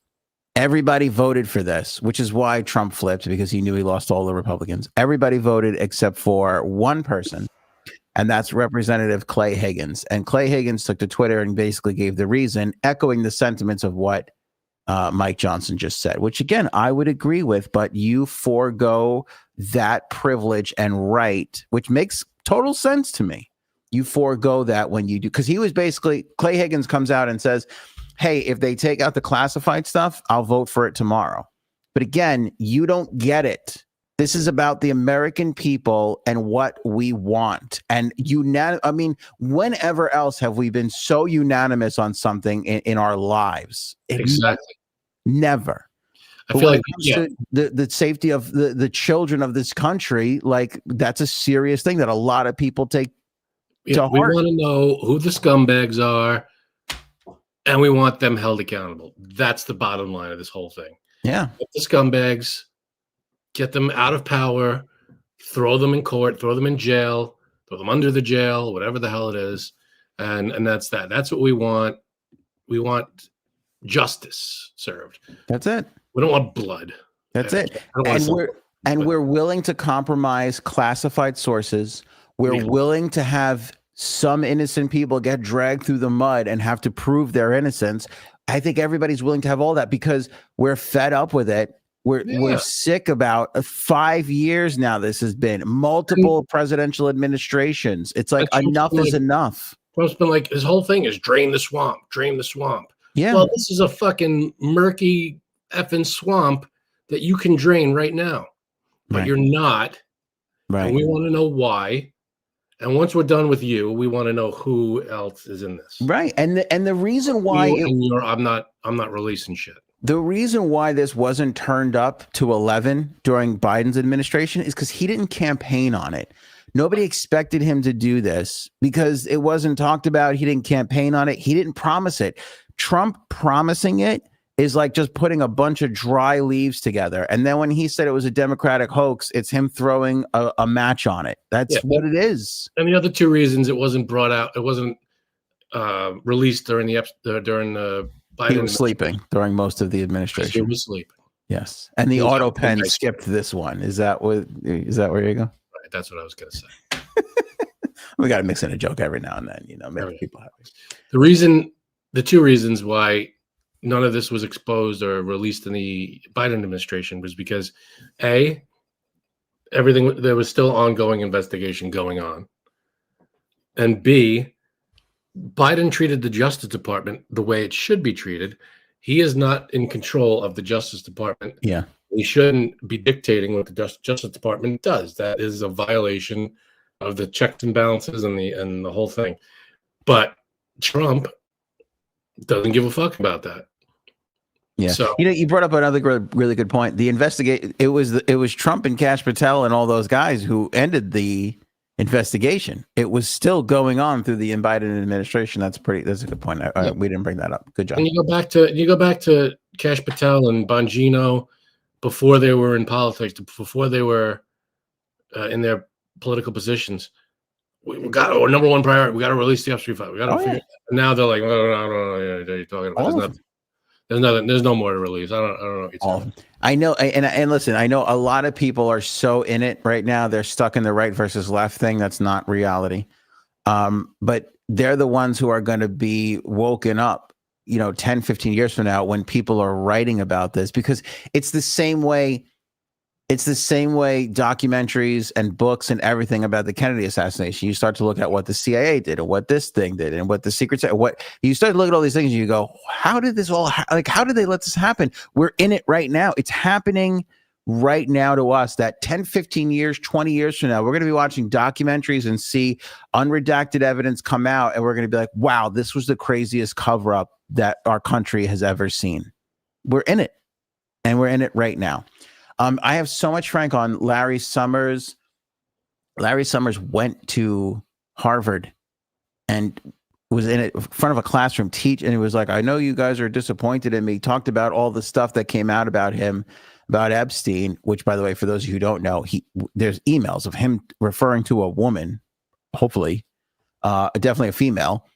everybody voted for this, which is why Trump flipped, because he knew he lost all the Republicans. Everybody voted except for one person, and that's Representative Clay Higgins. And Clay Higgins took to Twitter and basically gave the reason, echoing the sentiments of what Mike Johnson just said, which again, I would agree with, but you forego that privilege and right, which makes total sense to me. You forego that when you do, because he was basically, Clay Higgins comes out and says, hey, if they take out the classified stuff, I'll vote for it tomorrow. But again, you don't get it. This is about the American people and what we want. And I mean, whenever else have we been so unanimous on something in our lives? Exactly. Never. I feel like the safety of the children of this country, like that's a serious thing that a lot of people take to heart. We want to know who the scumbags are, and we want them held accountable. That's the bottom line of this whole thing. Yeah. Get the scumbags, get them out of power, throw them in court, throw them in jail, throw them under the jail, whatever the hell it is. And that's that. That's what we want. We want justice served. That's it. We don't want blood. That's it. And we're willing to compromise classified sources. We're willing to have some innocent people get dragged through the mud and have to prove their innocence. I think everybody's willing to have all that because we're fed up with it. We're sick about 5 years now. This has been multiple presidential administrations. It's like enough is enough. Trump's been like, his whole thing is drain the swamp, drain the swamp. Yeah. Well, this is a fucking murky effing swamp that you can drain right now, but you're not. Right. And we want to know why. And once we're done with you, we want to know who else is in this. Right. And the reason why I'm not releasing shit. The reason why this wasn't turned up to 11 during Biden's administration is because he didn't campaign on it. Nobody expected him to do this because it wasn't talked about. He didn't campaign on it. He didn't promise it. Trump promising it is like just putting a bunch of dry leaves together. And then when he said it was a Democratic hoax, it's him throwing a match on it. That's what it is. And the other two reasons it wasn't brought out, it wasn't released during Biden. He was sleeping during most of the administration. He was sleeping. Yes. And the auto pen skipped this one. Is that where you go? Right. That's what I was going to say. We got to mix in a joke every now and then, make people happy. The two reasons why none of this was exposed or released in the Biden administration was because there was still ongoing investigation going on. And B, Biden treated the Justice Department the way it should be treated. He is not in control of the Justice Department. Yeah. He shouldn't be dictating what the Justice Department does. That is a violation of the checks and balances and the whole thing. But Trump doesn't give a fuck about that. Yeah. So, you brought up another really good point. The it was Trump and Kash Patel and all those guys who ended the investigation. It was still going on through the Biden administration. That's a good point. We didn't bring that up. Good job. And you go back to Kash Patel and Bongino before they were in politics, before they were in their political positions. We got our number one priority. We got to release the Epstein file. We got to figure. And now they're like, no, you're talking about. There's nothing. There's no more to release. I don't know what you're talking about. I know, and listen, I know a lot of people are so in it right now. They're stuck in the right versus left thing. That's not reality. But they're the ones who are going to be woken up, 10, 15 years from now when people are writing about this, because it's the same way. It's the same way documentaries and books and everything about the Kennedy assassination. You start to look at what the CIA did and what this thing did and what the Secret Service, you start to look at all these things and you go, how did this all, how did they let this happen? We're in it right now. It's happening right now to us that 10, 15 years, 20 years from now, we're going to be watching documentaries and see unredacted evidence come out. And we're going to be like, wow, this was the craziest cover up that our country has ever seen. We're in it. And we're in it right now. I have so much, Frank, on Larry Summers. Larry Summers went to Harvard and was in front of a classroom and he was like, I know you guys are disappointed in me. He talked about all the stuff that came out about him, about Epstein, which, by the way, for those of you who don't know, there's emails of him referring to a woman, hopefully, definitely a female,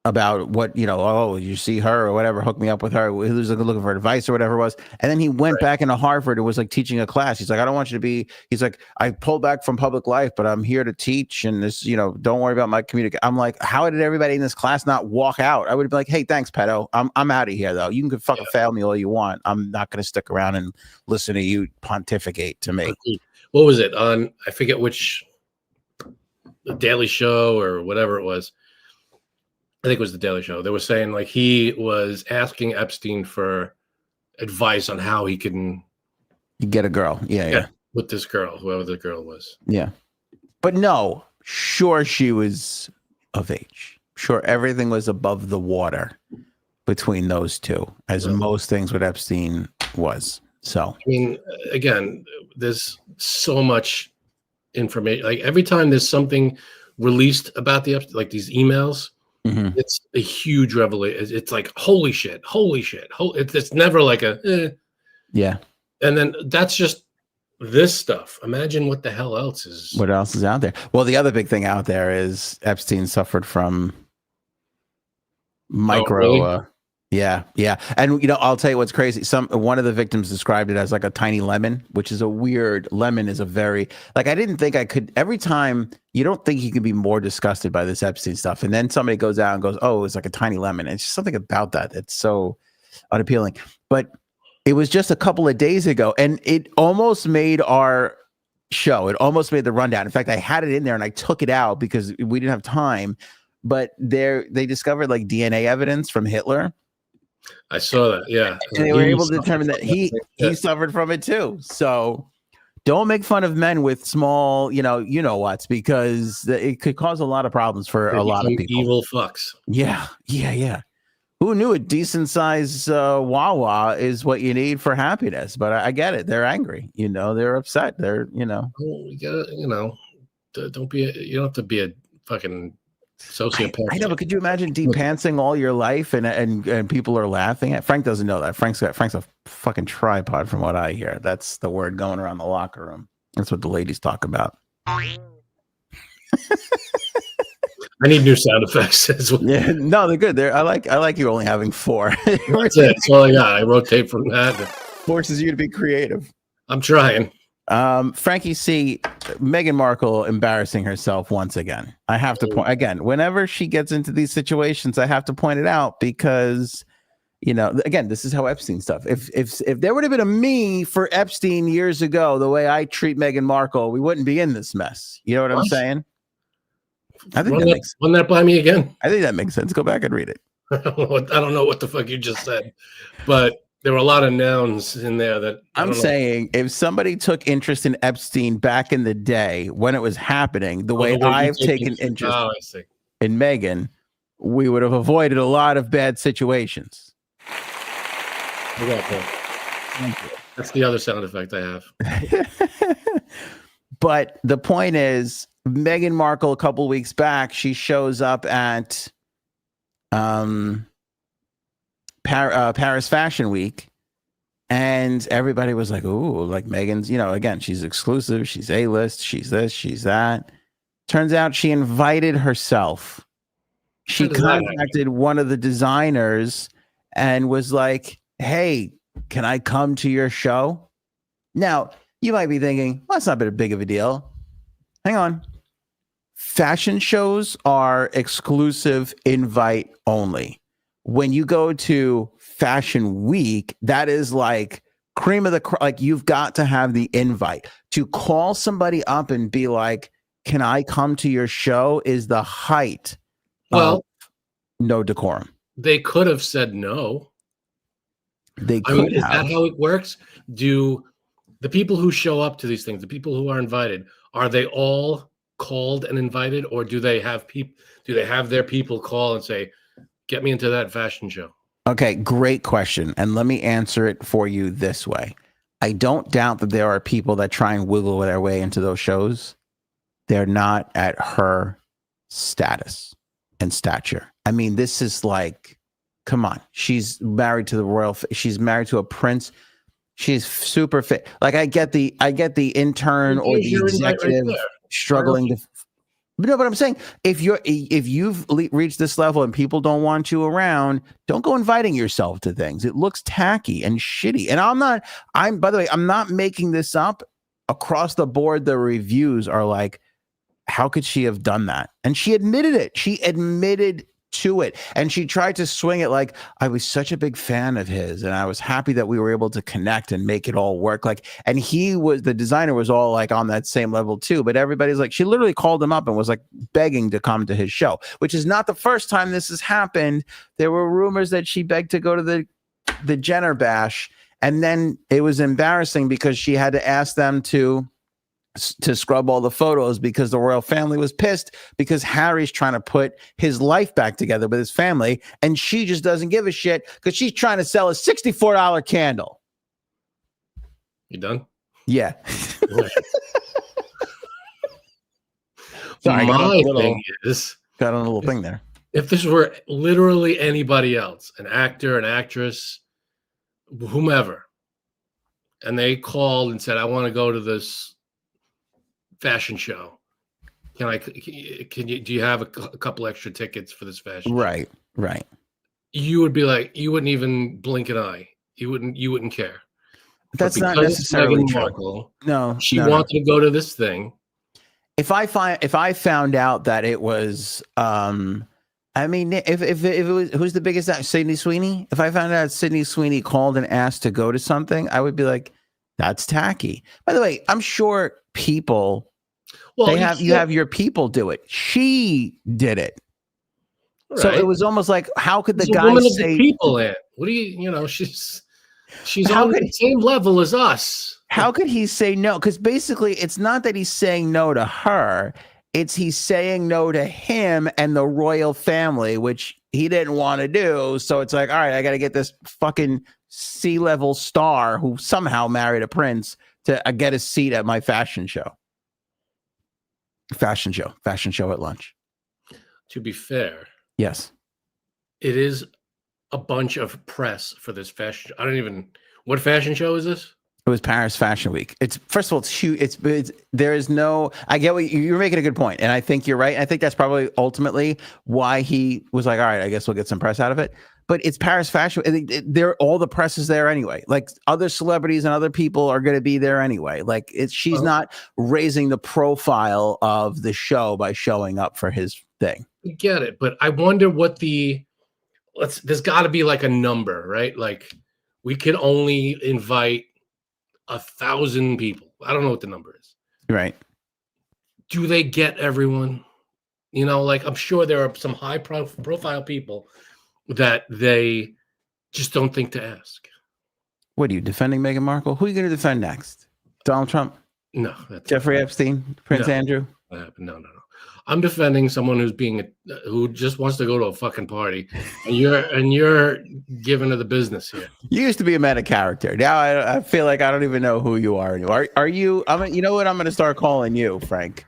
about what, oh, you see her or whatever, hook me up with her. He was looking for advice or whatever it was. And then he went back into Harvard and was like teaching a class. He's like, I don't want you to be, he's like, I pulled back from public life, but I'm here to teach. And this, don't worry about my communication. I'm like, how did everybody in this class not walk out? I would be like, hey, thanks, pedo. I'm out of here though. You can fucking fail me all you want. I'm not going to stick around and listen to you pontificate to me. What was it on? I forget which, the Daily Show or whatever it was. I think it was the Daily Show. They were saying like he was asking Epstein for advice on how he can get a girl. Yeah. With this girl, whoever the girl was. Yeah. But no, sure she was of age. Sure everything was above the water between those two, as most things with Epstein was. So, I mean, again, there's so much information. Like every time there's something released about the Epstein, like these emails, it's a huge revelation. It's like, holy shit. It's never like yeah. And then that's just this stuff. Imagine what the hell else is. What else is out there? Well, the other big thing out there is Epstein suffered from micro. Yeah. And I'll tell you what's crazy. One of the victims described it as like a tiny lemon, which is a weird. Lemon is a very, like, I didn't think I could. Every time you don't think you can be more disgusted by this Epstein stuff, and then somebody goes out and goes, "Oh, it's like a tiny lemon." And it's just something about that that's so unappealing. But it was just a couple of days ago, and it almost made our show. It almost made the rundown. In fact, I had it in there and I took it out because we didn't have time. But they discovered like DNA evidence from Hitler. I saw that, yeah. And they were able to determine that he suffered from it too. So don't make fun of men with small, what's, because it could cause a lot of problems for a lot of people. Evil fucks. Yeah. Who knew a decent size Wawa is what you need for happiness? But I get it. They're angry. They're upset. They're, Well, you gotta, don't be. You don't have to be a fucking sociopath. I know, but could you imagine de-pantsing all your life and people are laughing at? Frank doesn't know that. Frank's a fucking tripod from what I hear. That's the word going around the locker room. That's what the ladies talk about. I need new sound effects as well. Yeah, no, they're good. I like you only having 4. That's it. That's all I got. I rotate from that. Forces you to be creative. I'm trying. Frankie C, Meghan Markle embarrassing herself once again. I have to point again, whenever she gets into these situations, I have to point it out because, again, this is how Epstein stuff. If there would have been a me for Epstein years ago, the way I treat Meghan Markle, we wouldn't be in this mess. You know what I'm saying? I think run that by me again. I think that makes sense. Go back and read it. I don't know what the fuck you just said, but there were a lot of nouns in there that I'm saying if somebody took interest in Epstein back in the day when it was happening, the way I've taken interest in Meghan, we would have avoided a lot of bad situations. I got that. That's the other sound effect I have. But the point is, Meghan Markle, a couple weeks back, she shows up at Paris Fashion Week, and everybody was like, "Ooh, like Meghan's, again, she's exclusive, she's A-list, she's this, she's that." Turns out she invited herself. She contacted one of the designers and was like, "Hey, can I come to your show?" Now, you might be thinking, well, that's not a big of a deal. Hang on. Fashion shows are exclusive invite only. When you go to Fashion Week, that is like cream of the crop. Like, you've got to have the invite. To call somebody up and be like, "Can I come to your show?" is the height of no decorum. They could have said no. They could have. Is that how it works? Do the people who show up to these things, the people who are invited, are they all called and invited, or do they have people? Do they have their people call and say, "Get me into that fashion show"? Okay, great question. And let me answer it for you this way. I don't doubt that there are people that try and wiggle their way into those shows. They're not at her status and stature. I mean, this is like, come on. She's married to the royal. She's married to a prince. She's super fit. Like I get the intern or the executive struggling to. No, but I'm saying if you've reached this level and people don't want you around, don't go inviting yourself to things. It looks tacky and shitty. And by the way, I'm not making this up. Across the board, the reviews are like, how could she have done that? And she admitted it. She admitted to it. And she tried to swing it like, I was such a big fan of his and I was happy that we were able to connect and make it all work. Like, and the designer was all like on that same level too. But everybody's like, she literally called him up and was like begging to come to his show, which is not the first time this has happened. There were rumors that she begged to go to the Jenner bash. And then it was embarrassing because she had to ask them to scrub all the photos because the royal family was pissed because Harry's trying to put his life back together with his family, and she just doesn't give a shit because she's trying to sell a $64 candle. You done? Yeah. Sorry, my thing is, got on a little thing there. If this were literally anybody else, an actor, an actress, whomever, and they called and said, I want to go to this fashion show. Do you have a couple extra tickets for this fashion show? Right. You would be like, you wouldn't even blink an eye. You wouldn't care. That's not necessarily Meghan true. Markle, no, she wanted to go to this thing. If I found out that it was, I mean, if it was, who's the biggest actor? Sydney Sweeney? If I found out Sydney Sweeney called and asked to go to something, I would be like, that's tacky. By the way, I'm sure people, you have your people do it. She did it. Right. So it was almost like, how could the guy say people in? What do she's on the same level as us. How could he say no? Because basically it's not that he's saying no to her. It's he's saying no to him and the royal family, which he didn't want to do. So it's like, all right, I got to get this fucking C-level star who somehow married a prince to get a seat at my fashion show. Fashion show at lunch. To be fair, yes, it is a bunch of press for this fashion. What fashion show is this? It was Paris Fashion Week. It's first of all, it's huge. There is no. I get what you're making a good point, and I think you're right. I think that's probably ultimately why he was like, all right, I guess we'll get some press out of it. But it's Paris Fashion. All the press is there anyway. Like other celebrities and other people are going to be there anyway. Like she's not raising the profile of the show by showing up for his thing. I get it, but I wonder what there's got to be like a number, right? Like we could only invite 1,000 people. I don't know what the number is. Right. Do they get everyone? Like I'm sure there are some high profile people that they just don't think to ask. What are you defending, Meghan Markle? Who are you going to defend next? Donald Trump? No. Jeffrey Epstein? Prince Andrew? No. I'm defending someone who just wants to go to a fucking party, and you're giving her the business here. You used to be a meta character. Now I feel like I don't even know who you are anymore. Are you? You know what? I'm going to start calling you, Frank.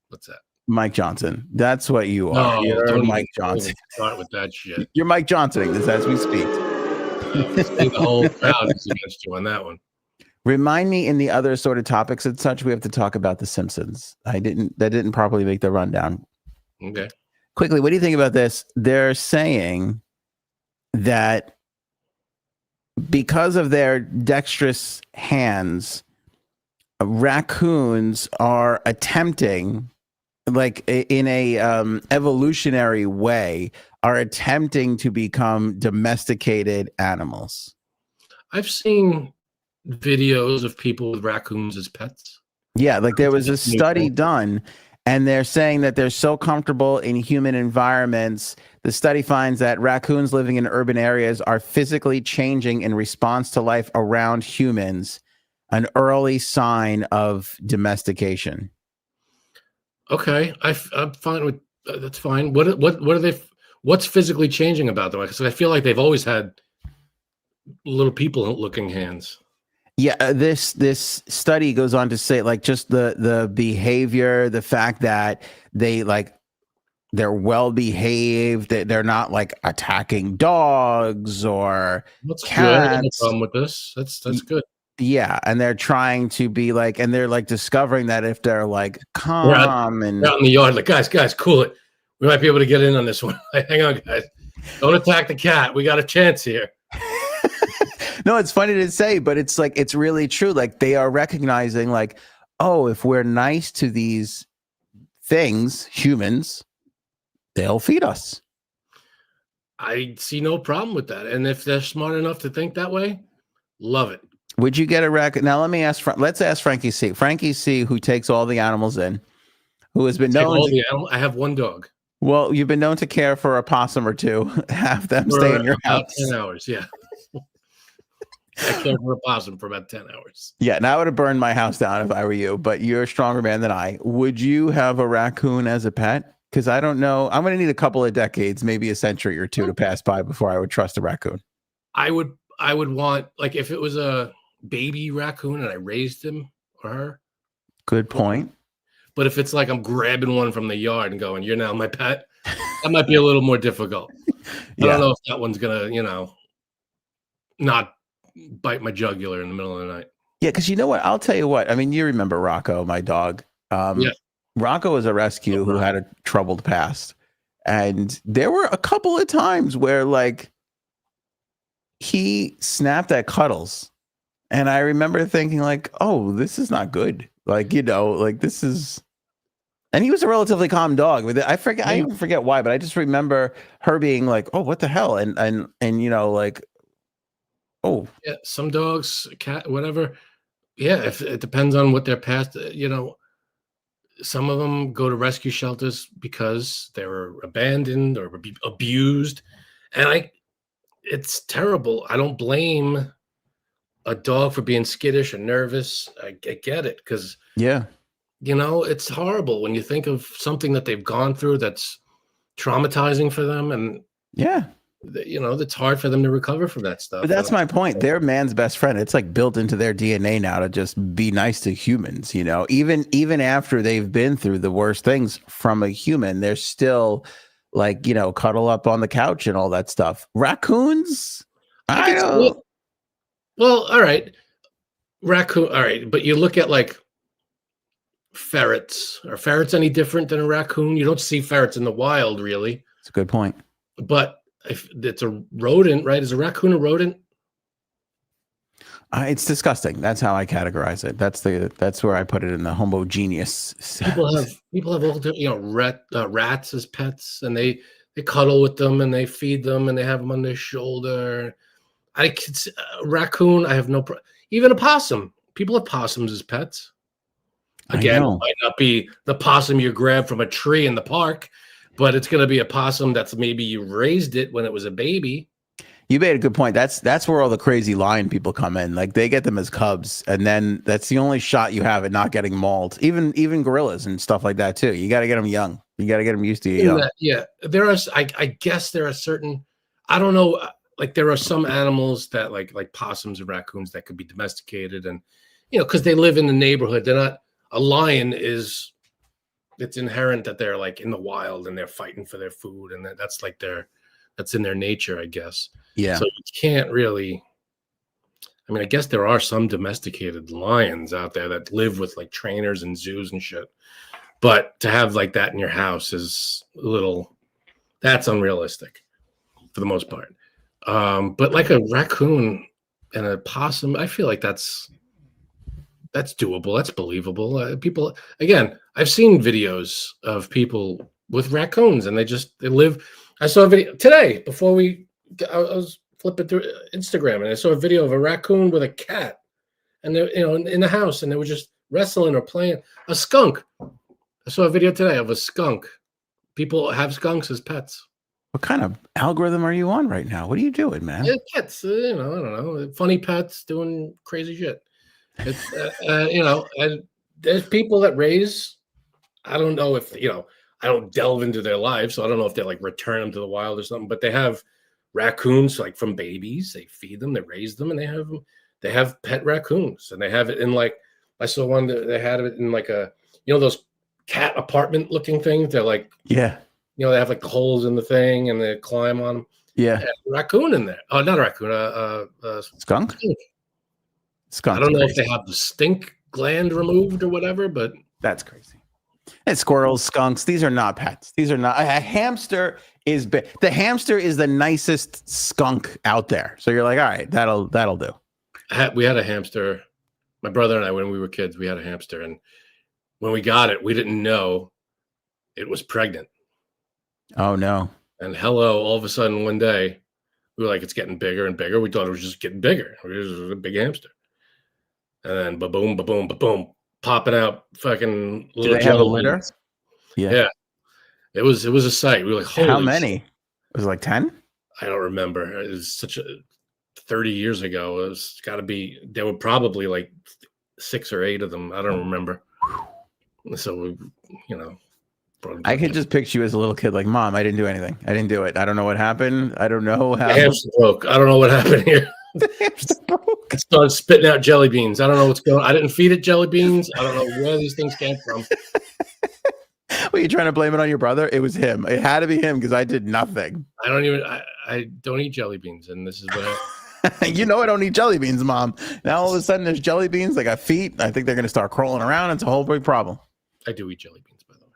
What's that? Mike Johnson. That's what you are. You're Mike Johnson. Start with that shit. You're Mike Johnsoning this as we speak. The whole crowd is against you on that one. Remind me in the other sort of topics and such, we have to talk about The Simpsons. That didn't properly make the rundown. Okay. Quickly, what do you think about this? They're saying that because of their dexterous hands, raccoons are attempting, like in a evolutionary way, are attempting to become domesticated animals. I've seen videos of people with raccoons as pets. Yeah, like there was a study done, and they're saying that they're so comfortable in human environments. The study finds that raccoons living in urban areas are physically changing in response to life around humans. an early sign of domestication. Okay, I'm fine with that's fine. What are they? What's physically changing about them? Because I feel like they've always had little people-looking hands. Yeah, this study goes on to say like just the behavior, the fact that they're well behaved, they're not like attacking dogs or That's cats. good. I have no problem with this. That's good. Yeah, and they're trying to be like, and they're like discovering that if they're like calm and out in the yard, like guys, cool it. We might be able to get in on this one. Hang on, guys. Don't attack the cat. We got a chance here. No, it's funny to say, but it's like it's really true. Like they are recognizing, like, oh, if we're nice to these things, humans, they'll feed us. I see no problem with that. And if they're smart enough to think that way, love it. Would you get a raccoon? Now let me ask. Let's ask Frankie C. Frankie C, who takes all the animals in, who has been known. I have one dog. Well, you've been known to care for a possum or two. Have them For stay in your about house. 10 hours. Yeah. I cared for a possum for about 10 hours. Yeah, and I would have burned my house down if I were you, but you're a stronger man than I. Would you have a raccoon as a pet? Because I don't know. I'm going to need a couple of decades, maybe a century or two to pass by before I would trust a raccoon. I would want, like, if it was a baby raccoon and I raised him or her. Good point. But if it's like I'm grabbing one from the yard and going, "You're now my pet," that might be a little more difficult. I don't know if that one's going to, not bite my jugular in the middle of the night. Yeah, because you know what? I'll tell you what. I mean, you remember Rocco, my dog. Yeah. Rocco was a rescue who had a troubled past. And there were a couple of times where, like, he snapped at Cuddles. And I remember thinking, like, oh, this is not good. Like, like this is... And he was a relatively calm dog. I even forget why, but I just remember her being like, oh, what the hell? And like, oh. Yeah, some dogs, cat, whatever. Yeah, if it depends on what their past, some of them go to rescue shelters because they were abandoned or abused. And it's terrible. I don't blame a dog for being skittish or nervous. I get it because it's horrible when you think of something that they've gone through that's traumatizing for them, and it's hard for them to recover from that stuff. But that's my point. They're man's best friend. It's like built into their DNA now to just be nice to humans. Even after they've been through the worst things from a human, they're still like cuddle up on the couch and all that stuff. Raccoons, I don't. Well, all right, raccoon. All right, but you look at like ferrets. Are ferrets any different than a raccoon? You don't see ferrets in the wild, really. That's a good point. But if it's a rodent, right? Is a raccoon a rodent? It's disgusting. That's how I categorize it. That's where I put it in the homogeneous. People have all rats as pets, and they cuddle with them and they feed them and they have them on their shoulder. I could a raccoon. I have no even a possum. People have possums as pets. Again, it might not be the possum you grab from a tree in the park, but it's going to be a possum that's maybe you raised it when it was a baby. You made a good point. That's where all the crazy lion people come in. Like they get them as cubs, and then that's the only shot you have at not getting mauled. Even gorillas and stuff like that too. You got to get them young. You got to get them used to you young. There are. I guess there are certain. I don't know. Like there are some animals that like possums and raccoons that could be domesticated, and because they live in the neighborhood. They're not. A lion is. It's inherent that they're like in the wild and they're fighting for their food, and that's like that's in their nature, I guess. Yeah. So you can't really. I mean, I guess there are some domesticated lions out there that live with like trainers and zoos and shit, but to have like that in your house is a little. That's unrealistic, for the most part. But like a raccoon and a possum, I feel like that's doable. That's believable. People, again, I've seen videos of people with raccoons and they live. I saw a video today before I was flipping through Instagram and I saw a video of a raccoon with a cat and they're, in the house and they were just wrestling or playing. A skunk. I saw a video today of a skunk. People have skunks as pets. What kind of algorithm are you on right now? What are you doing, man? Yeah, pets. I don't know. Funny pets doing crazy shit. It's and there's people that raise. I don't know if I don't delve into their lives, so I don't know if they like return them to the wild or something. But they have raccoons like from babies. They feed them, they raise them, and they have pet raccoons, and they have it in like I saw one that they had it in like a those cat apartment looking things. They're like Yeah. they have like the holes in the thing, and they climb on them. Yeah. Raccoon in there. Oh, not a raccoon. Skunk. Skunk. I don't know if they have the stink gland removed or whatever, but that's crazy. And squirrels, skunks, these are not pets. These are not. A hamster is big. The hamster is the nicest skunk out there. So you're like, all right, that'll do. We had a hamster. My brother and I, when we were kids, we had a hamster, and when we got it, we didn't know it was pregnant. Oh no! And hello, all of a sudden one day, we were like, it's getting bigger and bigger. We thought it was just getting bigger. It was a big hamster, and then ba-boom, ba-boom, ba-boom, popping out fucking. Do they have a litter? Yeah. It was a sight. We were like, holy how many? shit. It was like 10. I don't remember. It was such a 30 years ago. It was got to be. There were probably like 6 or 8 of them. I don't remember. So I could just picture you as a little kid, like, Mom, I didn't do anything. I didn't do it. I don't know what happened. I don't know how. The hamster broke. I don't know what happened here. The hamster broke. It started spitting out jelly beans. I don't know what's going on. I didn't feed it jelly beans. I don't know where these things came from. Were you trying to blame it on your brother? It was him. It had to be him because I did nothing. I don't eat jelly beans, and this is what I don't eat jelly beans, Mom. Now all of a sudden there's jelly beans. They got feet. I think they're going to start crawling around. It's a whole big problem. I do eat jelly beans, by the way.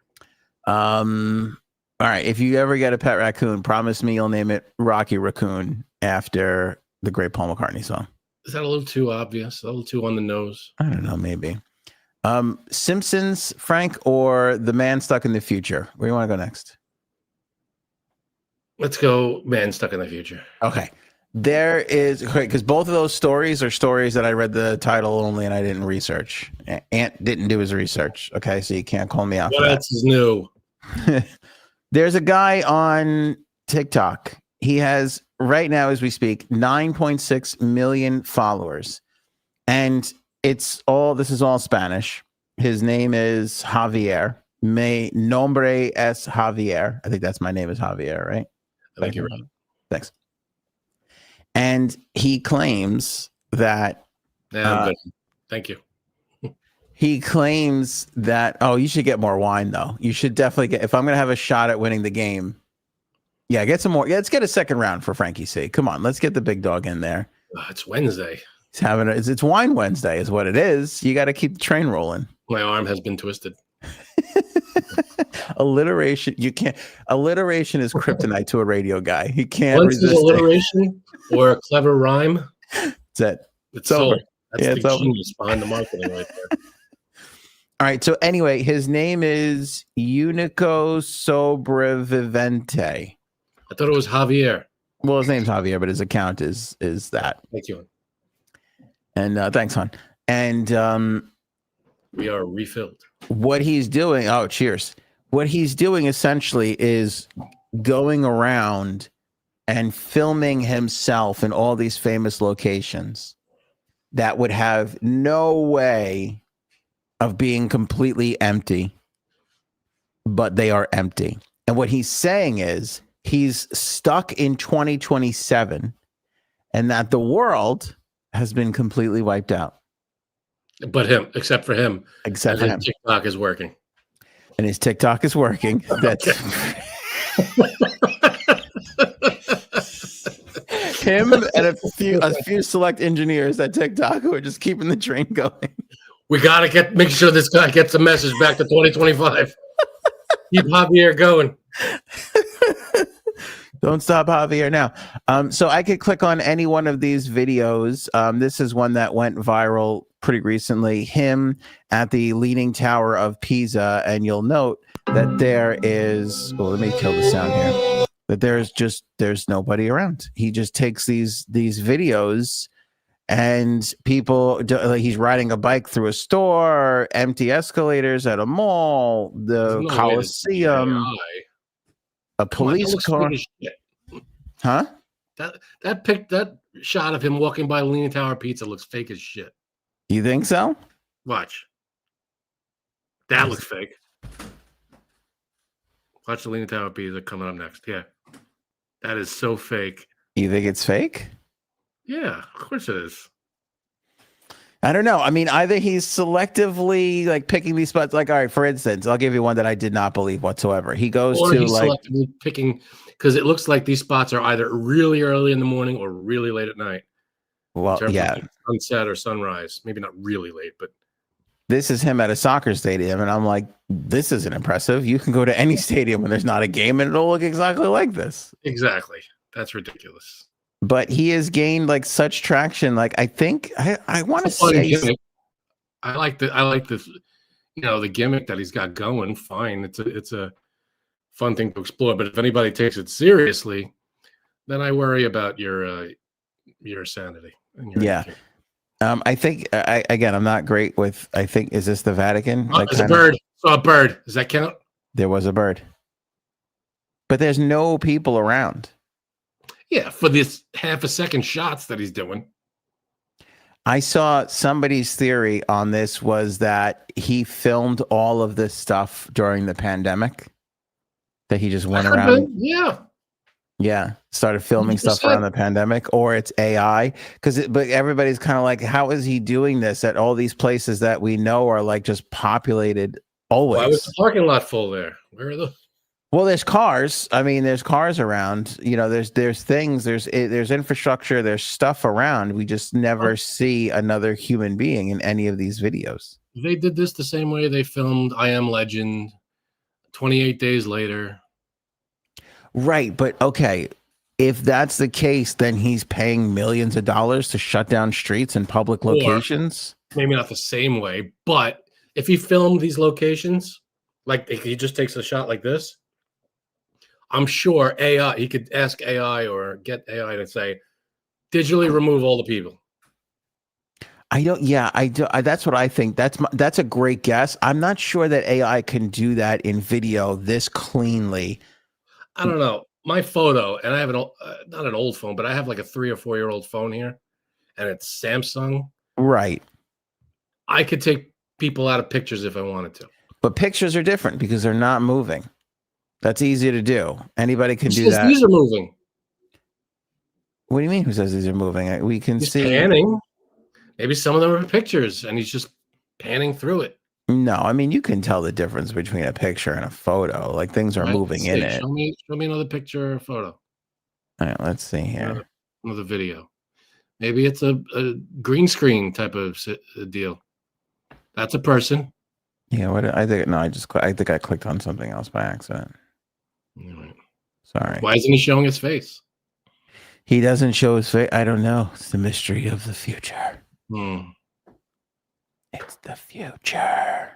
All right. If you ever get a pet raccoon, promise me you'll name it Rocky Raccoon after the great Paul McCartney song. Is that a little too obvious? A little too on the nose? I don't know. Maybe. Simpsons, Frank, or The Man Stuck in the Future? Where do you want to go next? Let's go Man Stuck in the Future. Okay. There is, because both of those stories are stories that I read the title only and I didn't research. Ant didn't do his research. Okay, so you can't call me out. What else is new? There's a guy on TikTok. He has, right now as we speak, 9.6 million followers. And this is all Spanish. His name is Javier. Mi nombre es Javier. I think that's my name is Javier, right? I think you're right. Thanks. And he claims that. Yeah, good. Thank you. He claims that. Oh, you should get more wine, though. You should definitely get. If I'm going to have a shot at winning the game, yeah, get some more. Yeah, let's get a second round for Frankie C. Come on, let's get the big dog in there. It's Wednesday. He's having it's Wine Wednesday, is what it is. You got to keep the train rolling. My arm has been twisted. Alliteration. You can't. Alliteration is kryptonite to a radio guy. He can't Once resist alliteration or a clever rhyme. That's it. It's over. That's the genius behind the marketing right there. All right. So anyway, his name is Unico Sobrevivente. I thought it was Javier. Well, his name's Javier, but his account is that. Thank you. And thanks, hon. And we are refilled. What he's doing, oh, cheers. What he's doing essentially is going around and filming himself in all these famous locations that would have no way of being completely empty, but they are empty. And what he's saying is he's stuck in 2027 and that the world has been completely wiped out. But except for him. Except for him. TikTok is working. And his TikTok is working. That's him and a few select engineers at TikTok who are just keeping the train going. We got to make sure this guy gets the message back to 2025. Keep Javier going. Don't stop Javier now. So I could click on any one of these videos. This is one that went viral pretty recently. Him at the Leaning Tower of Pisa, and you'll note that there is. Well, let me kill the sound here. That there's nobody around. He just takes these videos, and people. Like he's riding a bike through a store, empty escalators at a mall, the Coliseum. A police car. Huh? That shot of him walking by Leaning Tower Pizza looks fake as shit. You think so? Watch. That looks fake. Watch the Leaning Tower of Pisa coming up next. Yeah. That is so fake. You think it's fake? Yeah, of course it is. I don't know. I mean, either he's selectively like picking these spots. Like, all right, for instance, I'll give you one that I did not believe whatsoever. He goes or to he's like selectively picking because it looks like these spots are either really early in the morning or really late at night. Well, in terms yeah. of sunset or sunrise. Maybe not really late, but This is him at a soccer stadium, and I'm like, this isn't impressive. You can go to any stadium when there's not a game, and it'll look exactly like this. exactly. That's ridiculous. But he has gained like such traction. Like I think I want to It's a fun say gimmick. I like the the gimmick that he's got going. Fine. It's a fun thing to explore. But if anybody takes it seriously, then I worry about your sanity. And your yeah. I think again, I'm not great with. I think is this the Vatican? Oh, there's a bird. Saw a bird. Does that count? There was a bird, but there's no people around. Yeah, for this half a second shots that he's doing. I saw somebody's theory on this was that he filmed all of this stuff during the pandemic. That he just went around. Yeah, started filming 100%. stuff around the pandemic, or it's AI. But everybody's kind of like, how is he doing this at all these places that we know are like just populated always? Why was the parking lot full there? Where are those? Well, there's cars. I mean, there's cars around. There's things. There's infrastructure. There's stuff around. We just never see another human being in any of these videos. They did this the same way they filmed I Am Legend 28 days later. Right, but okay, if that's the case, then he's paying millions of dollars to shut down streets and public locations. Maybe not the same way, but if he filmed these locations, like he just takes a shot like this, I'm sure he could ask AI or get AI to say, digitally remove all the people. I don't. Yeah, I do. That's what I think. That's a great guess. I'm not sure that AI can do that in video this cleanly. I don't know. My photo, and I have not an old phone, but I have like a 3 or 4 year old phone here, and it's Samsung. Right. I could take people out of pictures if I wanted to. But pictures are different because they're not moving. That's easy to do. Anybody can do that. These are moving. What do you mean? Who says these are moving? We can see panning. Maybe some of them are pictures, and he's just panning through it. No, I mean you can tell the difference between a picture and a photo. Like things are moving in it. Show me another picture or photo. All right, let's see here. Another video. Maybe it's a green screen type of deal. That's a person. Yeah, what I think. No, I think I clicked on something else by accident. Right. Sorry. Why isn't he showing his face? He doesn't show his face. I don't know. It's the mystery of the future. It's the future.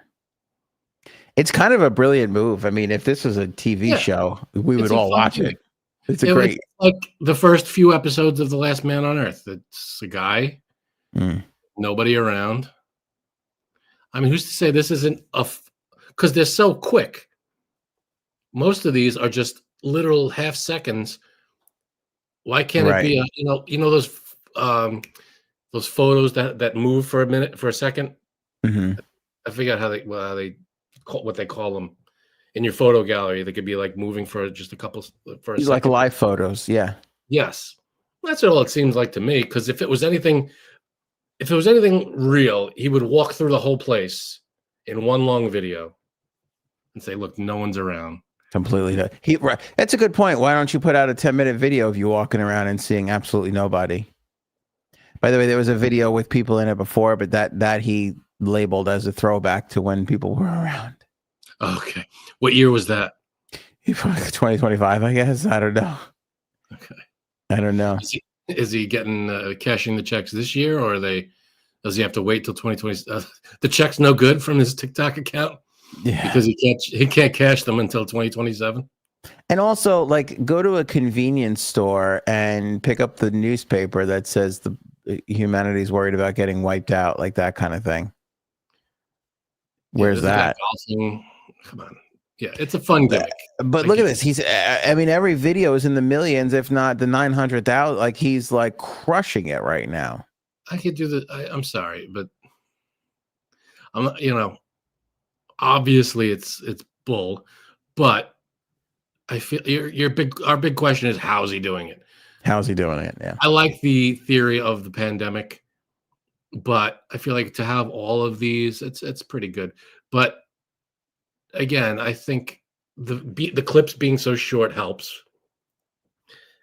It's kind of a brilliant move. I mean, if this was a TV show, we would all watch it. It's great. Like the first few episodes of The Last Man on Earth. It's a guy, nobody around. I mean, who's to say this isn't because they're so quick. Most of these are just literal half seconds. Why can't it be those photos that move for a minute, for a second? Mm-hmm. I forgot what they call them in your photo gallery. They could be like moving for just a couple for a second. Like live photos, yeah. Yes, that's all it seems like to me. Because if it was anything real, he would walk through the whole place in one long video and say, "Look, no one's around." Completely. That's a good point. Why don't you put out a 10-minute video of you walking around and seeing absolutely nobody? By the way, there was a video with people in it before, but that he labeled as a throwback to when people were around. Okay. What year was that? 2025, I guess. I don't know. Okay. I don't know. Is he getting cashing the checks this year, or does he have to wait till 2020? The check's no good from his TikTok account. Yeah, because he can't cash them until 2027. And also, like, go to a convenience store and pick up the newspaper that says the humanity's worried about getting wiped out, like that kind of thing. Where's that? Come on. Yeah, it's a fun gimmick. But look at this. Every video is in the millions, if not the 900,000. Like, he's like crushing it right now. I could do I'm sorry, but Obviously it's bull, but I feel our big question is, how's he doing it? How's he doing it? Yeah. I like the theory of the pandemic, but I feel like to have all of these, it's pretty good. But again, I think the clips being so short helps,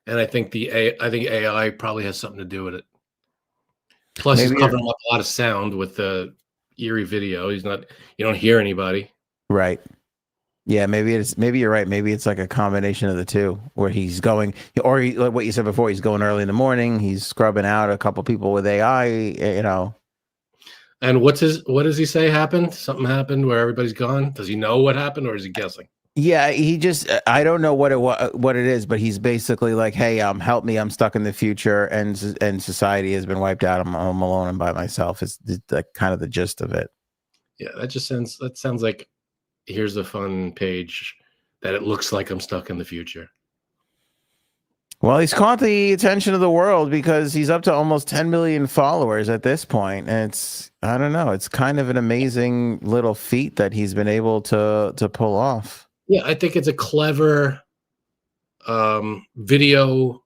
and I think AI probably has something to do with it. Plus, he's covering up a lot of sound with the eerie video. You don't hear anybody. Right. Yeah, maybe you're right. Maybe it's like a combination of the two, where he's going, or like what you said before, he's going early in the morning. He's scrubbing out a couple people with AI, And what does he say happened? Something happened where everybody's gone. Does he know what happened, or is he guessing? Yeah, I don't know what it is, but he's basically like, hey, help me. I'm stuck in the future, and society has been wiped out. I'm alone and by myself. It's like kind of the gist of it. Yeah, that sounds like, here's a fun page that it looks like I'm stuck in the future. Well, he's caught the attention of the world because he's up to almost 10 million followers at this point. And I don't know, it's kind of an amazing little feat that he's been able to pull off. Yeah, I think it's a clever video.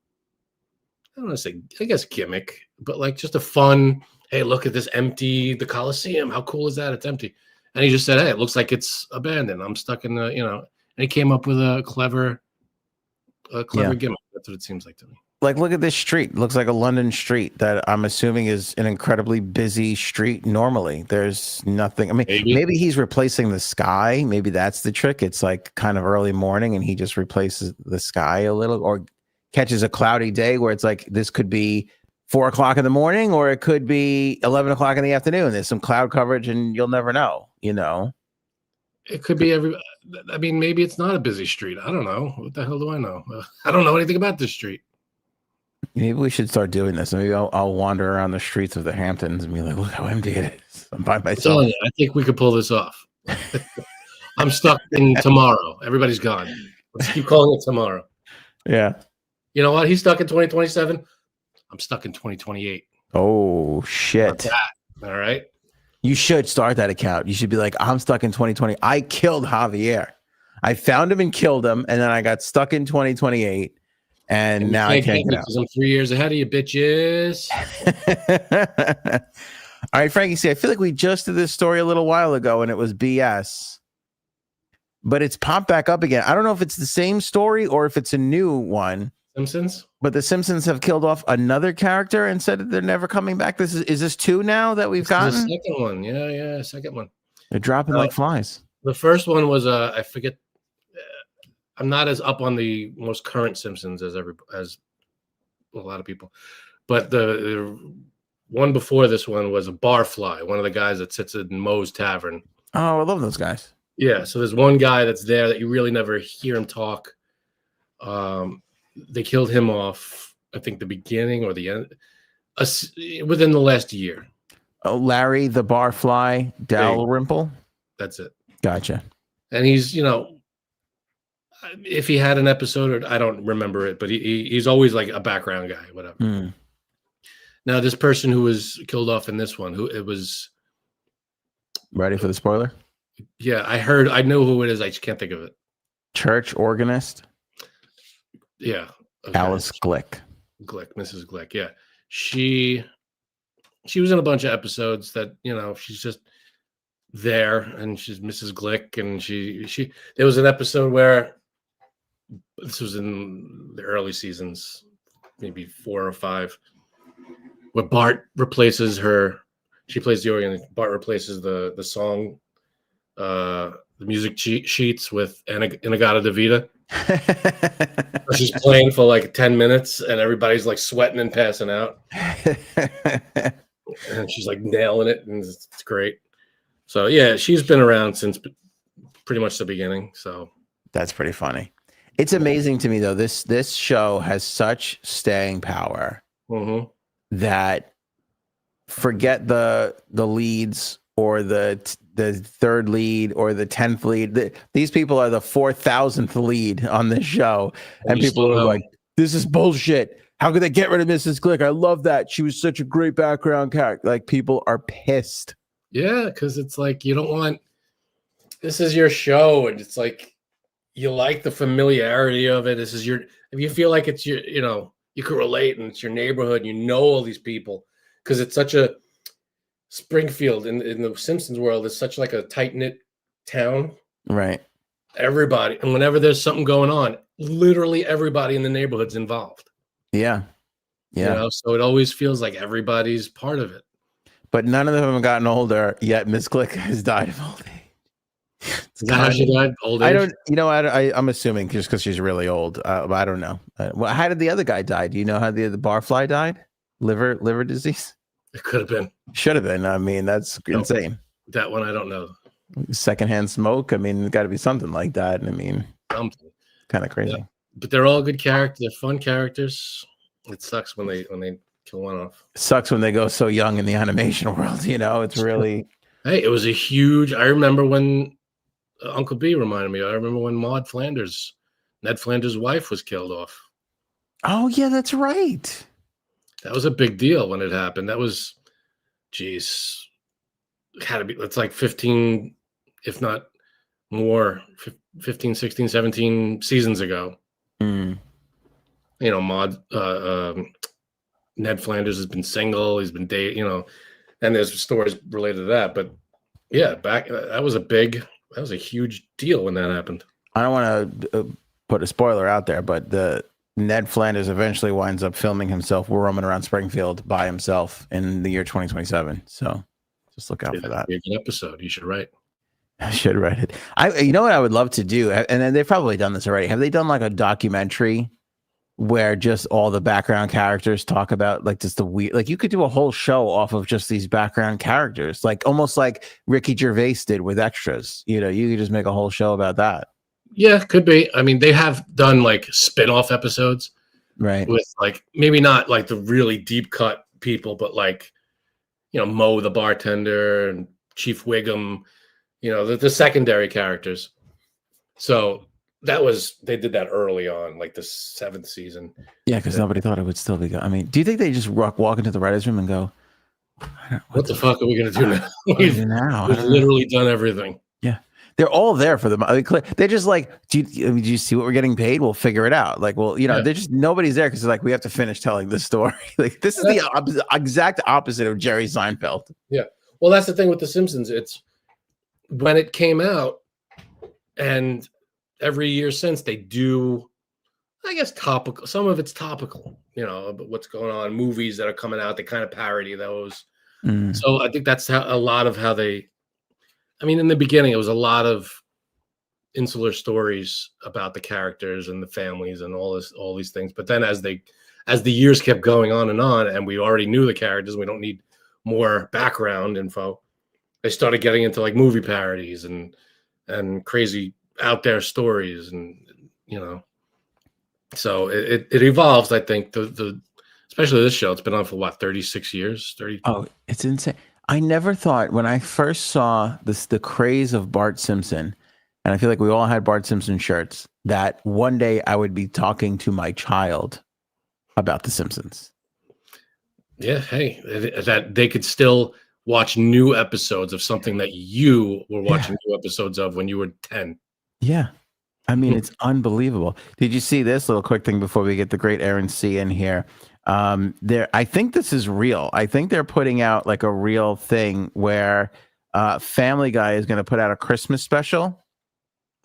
I don't want to say, I guess, gimmick, but like just a fun, hey, look at this the Coliseum. How cool is that? It's empty. And he just said, hey, it looks like it's abandoned. I'm stuck in the, and he came up with a clever gimmick. That's what it seems like to me. Like, look at this street. It looks like a London street that I'm assuming is an incredibly busy street normally. There's nothing. I mean, maybe he's replacing the sky. Maybe that's the trick. It's like kind of early morning and he just replaces the sky a little, or catches a cloudy day where it's like, this could be 4 o'clock in the morning, or it could be 11 o'clock in the afternoon. There's some cloud coverage and you'll never know, It could be maybe it's not a busy street. I don't know. What the hell do I know? I don't know anything about this street. Maybe we should start doing this. Maybe I'll wander around the streets of the Hamptons and be like, look how empty it is. I'm by myself. I think we could pull this off. I'm stuck in tomorrow. Everybody's gone. Let's keep calling it tomorrow. Yeah. You know what? He's stuck in 2027. I'm stuck in 2028. Oh, shit. All right. You should start that account. You should be like, I'm stuck in 2020. I killed Javier. I found him and killed him. And then I got stuck in 2028. And now I can't get out. Because I'm 3 years ahead of you, bitches. All right, Frankie C, I feel like we just did this story a little while ago and it was BS. But it's popped back up again. I don't know if it's the same story or if it's a new one. Simpsons? But the Simpsons have killed off another character and said that they're never coming back. Is this 2 now that we've gotten? The second one. Yeah, second one. They're dropping like flies. The first one was I forget. I'm not as up on the most current Simpsons as a lot of people, but the one before this one was a barfly, one of the guys that sits in Moe's Tavern. Oh, I love those guys. Yeah, so there's one guy that's there that you really never hear him talk. They killed him off, I think, the beginning or the end, within the last year. Oh, Larry the Barfly Dalrymple? That's it. Gotcha. And he's, if he had an episode, or I don't remember it, but he's always like a background guy, whatever. Now, this person who was killed off in this one, it was... Ready for the spoiler? Yeah, I know who it is. I just can't think of it. Church organist? Yeah. Okay. Alice Glick. Mrs. Glick. Yeah. She was in a bunch of episodes that, she's just there and she's Mrs. Glick. And there was an episode where this was in the early seasons, maybe 4 or 5, where Bart replaces her. She plays the organ. Bart replaces the song, the music sheets with Inagata Davida. She's playing for like 10 minutes and everybody's like sweating and passing out. And she's like nailing it and it's great. So yeah, she's been around since pretty much the beginning. So that's pretty funny. It's amazing to me though. This show has such staying power that forget the leads or the third lead or the 10th lead. These people are the 4,000th lead on this show. And people are like, this is bullshit. How could they get rid of Mrs. Glick? I love that. She was such a great background character. Like, people are pissed Yeah, because it's like you don't want. This is your show, and it's like you like the familiarity of it. This is your. If you feel like it's your, you can relate, and it's your neighborhood, and you know all these people, because it's such a Springfield in the Simpsons world is such like a tight knit town. Right. Everybody, and whenever there's something going on, literally everybody in the neighborhood's involved. Yeah. Yeah. So it always feels like everybody's part of it. But none of them have gotten older yet. Miss Glick has died of old age. Is that how she died? Old age? I don't. I'm assuming just because she's really old. But I don't know. Well, how did the other guy die? Do you know how the barfly died? Liver disease. It could have been. Should have been. I mean, that's insane. That one I don't know. Secondhand smoke. I mean, it's got to be something like that. I mean, something kind of crazy. Yeah. But they're all good characters. They're fun characters. It sucks when they kill one off. It sucks when they go so young in the animation world. It's really. Hey, it was a huge. I remember when Uncle B reminded me. I remember when Ned Flanders' wife was killed off. Oh yeah, that's right. That was a big deal when it happened. That was, geez, had to be. It's like 15, if not more, 15, 16, 17 seasons ago. Mm. Ned Flanders has been single. He's been dating. And there's stories related to that. But yeah, that was a huge deal when that happened. I don't want to put a spoiler out there, but the Ned Flanders eventually winds up filming himself roaming around Springfield by himself in the year 2027. So just look out for that. Be a good episode. You should write. I should write it. You know what I would love to do, and then they've probably done this already. Have they done like a documentary where just all the background characters talk about like just the weird, like you could do a whole show off of just these background characters, like almost like Ricky Gervais did with Extras. You could just make a whole show about that. Yeah, could be. I mean, they have done like spin-off episodes, right? With like maybe not like the really deep cut people, but like Mo the bartender and Chief Wiggum, the secondary characters. So they did that early on, like the 7th season. Yeah, because nobody thought it would still be. I mean, do you think they just walk into the writers' room and go, "What the fuck are we gonna do now? We've literally done everything." Yeah, they're all there for them. I mean, they're just like, do you see what we're getting paid? We'll figure it out. Like, well, they're just nobody's there because they're like, we have to finish telling the story. Like, this is the exact opposite of Jerry Seinfeld. Yeah, well, that's the thing with The Simpsons. It's when it came out, and every year since they do, I guess, topical. Some of it's topical, but what's going on, movies that are coming out, they kind of parody those. Mm. So I think that's a lot of how they. I mean, in the beginning, it was a lot of insular stories about the characters and the families and all these things. But then as the years kept going on, and we already knew the characters, we don't need more background info. They started getting into like movie parodies and crazy out there stories, and so it evolves. I think the especially this show, it's been on for what, 36 years 30. Oh, it's insane. I never thought when I first saw the craze of Bart Simpson, and I feel like we all had Bart Simpson shirts, that one day I would be talking to my child about The Simpsons. Yeah, hey, that they could still watch new episodes of something that you were watching new episodes of when you were 10. Yeah. I mean, it's unbelievable. Did you see this little quick thing before we get the great Erin C in here? I think this is real. I think they're putting out like a real thing where Family Guy is going to put out a Christmas special.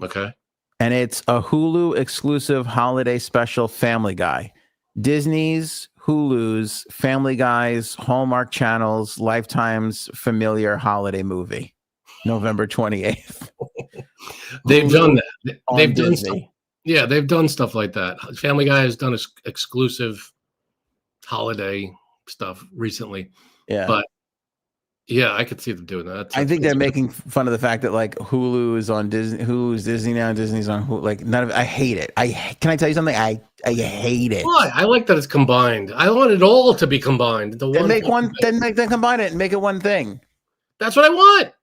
Okay. And it's a Hulu exclusive holiday special, Family Guy. Disney's, Hulu's, Family Guy's, Hallmark Channel's, Lifetime's familiar holiday movie, November 28th. They've done that. They've done Disney. stuff. Yeah, they've done stuff like that. Family Guy has done exclusive holiday stuff recently. Yeah. But yeah, I could see them doing that. I think they're making fun of the fact that like Hulu is on Disney, Hulu's Disney now, Disney's on Hulu. Like none of I hate it. Can I tell you something? I hate it. Why? I like that it's combined. I want it all to be combined. Then combine it and make it one thing. That's what I want.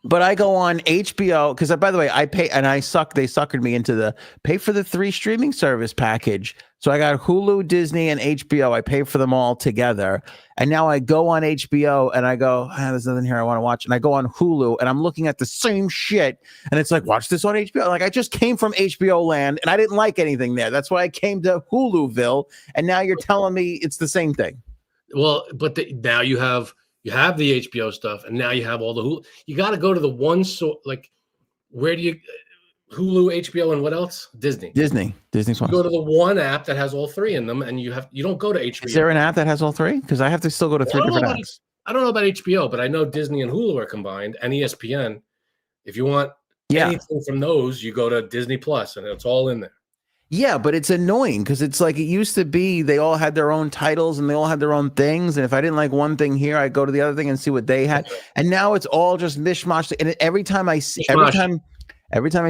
But I go on HBO because, by the way, I pay and they suckered me into the pay for the 3 streaming service package. So I got Hulu, Disney, and HBO. I pay for them all together. And now I go on HBO and I go, there's nothing here I want to watch. And I go on Hulu and I'm looking at the same shit. And it's like, watch this on HBO. Like, I just came from HBO land and I didn't like anything there. That's why I came to Huluville. And now you're telling me it's the same thing. Well, but now you have the HBO stuff, and now you have all the Hulu. You got to go to the one like, where do you Hulu, HBO, and what else? Disney. Disney. You go to the one app that has all 3 in them, and you don't go to HBO. Is there an app that has all 3? Because I have to still go to 3 different apps. I don't know about HBO, but I know Disney and Hulu are combined, and ESPN. If you want anything from those, you go to Disney Plus, and it's all in there. Yeah, but it's annoying because it's like it used to be they all had their own titles and they all had their own things. And if I didn't like one thing here, I'd go to the other thing and see what they had. And now it's all just mishmash. And every time I see I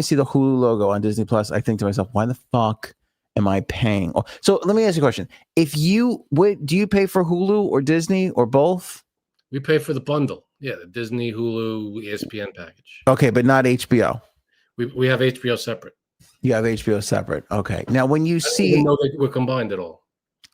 see the Hulu logo on Disney Plus, I think to myself, why the fuck am I paying? So let me ask you a question. Do you pay for Hulu or Disney or both? We pay for the bundle. Yeah, the Disney, Hulu, ESPN package. Okay, but not HBO. We have HBO separate. You have HBO separate. Okay. Now, when you see, I didn't know they were combined at all.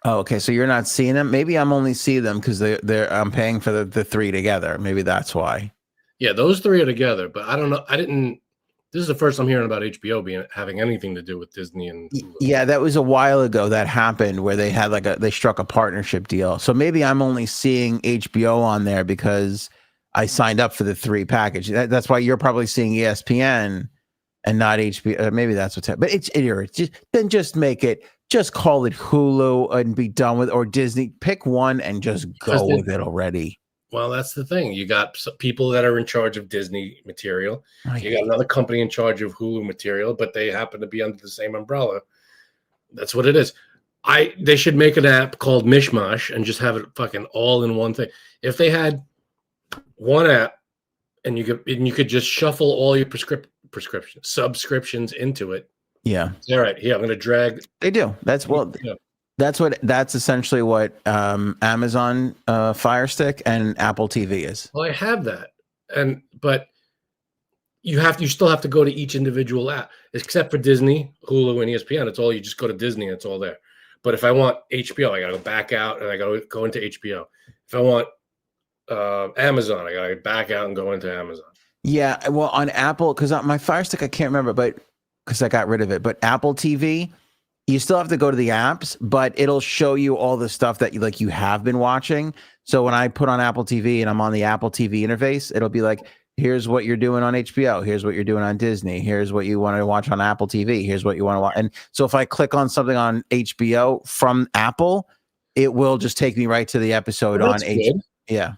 Oh, okay. So you're not seeing them. Maybe I'm only seeing them because I'm paying for the 3 together. Maybe that's why. Yeah, those 3 are together. But I don't know. This is the first I'm hearing about HBO having anything to do with Disney and Hulu. Yeah, that was a while ago that happened where they had they struck a partnership deal. So maybe I'm only seeing HBO on there because I signed up for the 3 package. That's why you're probably seeing ESPN. And not HBO. Maybe that's what's happening. But it's just make it. Just call it Hulu and be done with, or Disney. Pick one and just go with it already. Well, that's the thing. You got people that are in charge of Disney material. You got another company in charge of Hulu material, but they happen to be under the same umbrella. That's what it is. They should make an app called Mishmash and just have it fucking all in one thing. If they had one app and you could just shuffle all your subscriptions into it. Yeah. All right. Here, I'm going to drag. They do. That's essentially what Amazon Fire Stick and Apple TV is. Well, I have that. But you still have to go to each individual app, except for Disney, Hulu, and ESPN. You just go to Disney and it's all there. But if I want HBO, I got to go back out and I got to go into HBO. If I want Amazon, I got to back out and go into Amazon. Yeah, well, on Apple, because on my Fire Stick, I can't remember, but because I got rid of it. But Apple TV, you still have to go to the apps, but it'll show you all the stuff that you have been watching. So when I put on Apple TV and I'm on the Apple TV interface, it'll be like, here's what you're doing on HBO. Here's what you're doing on Disney. Here's what you want to watch on Apple TV. Here's what you want to watch. And so if I click on something on HBO from Apple, it will just take me right to the episode on HBO. Yeah.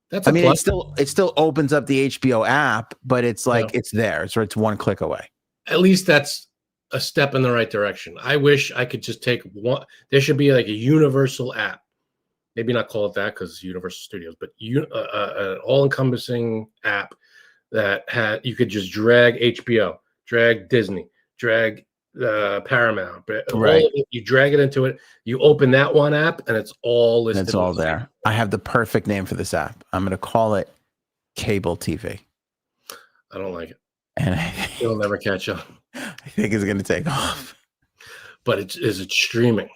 It still opens up the HBO app, but it's it's there. So it's one click away. At least that's a step in the right direction. I wish I could just take one. There should be like a universal app. Maybe not call it that because Universal Studios, but an all-encompassing app that you could just drag HBO, drag Disney, drag Paramount. Right. You drag it into it. You open that one app, and it's all listed. It's all there. I have the perfect name for this app. I'm going to call it Cable TV. I don't like it. And it'll never catch up. I think it's going to take off. But is it streaming?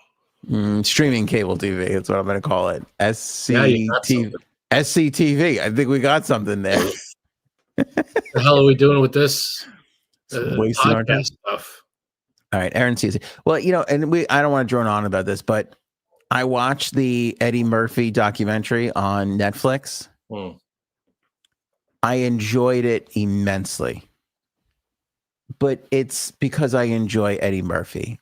Streaming cable TV. That's what I'm going to call it. SCTV. I think we got something there. The hell are we doing with this? Wasting our time. Stuff. All right, Erin C. Well, and I don't want to drone on about this, but I watched the Eddie Murphy documentary on Netflix. I enjoyed it immensely. But it's because I enjoy Eddie Murphy.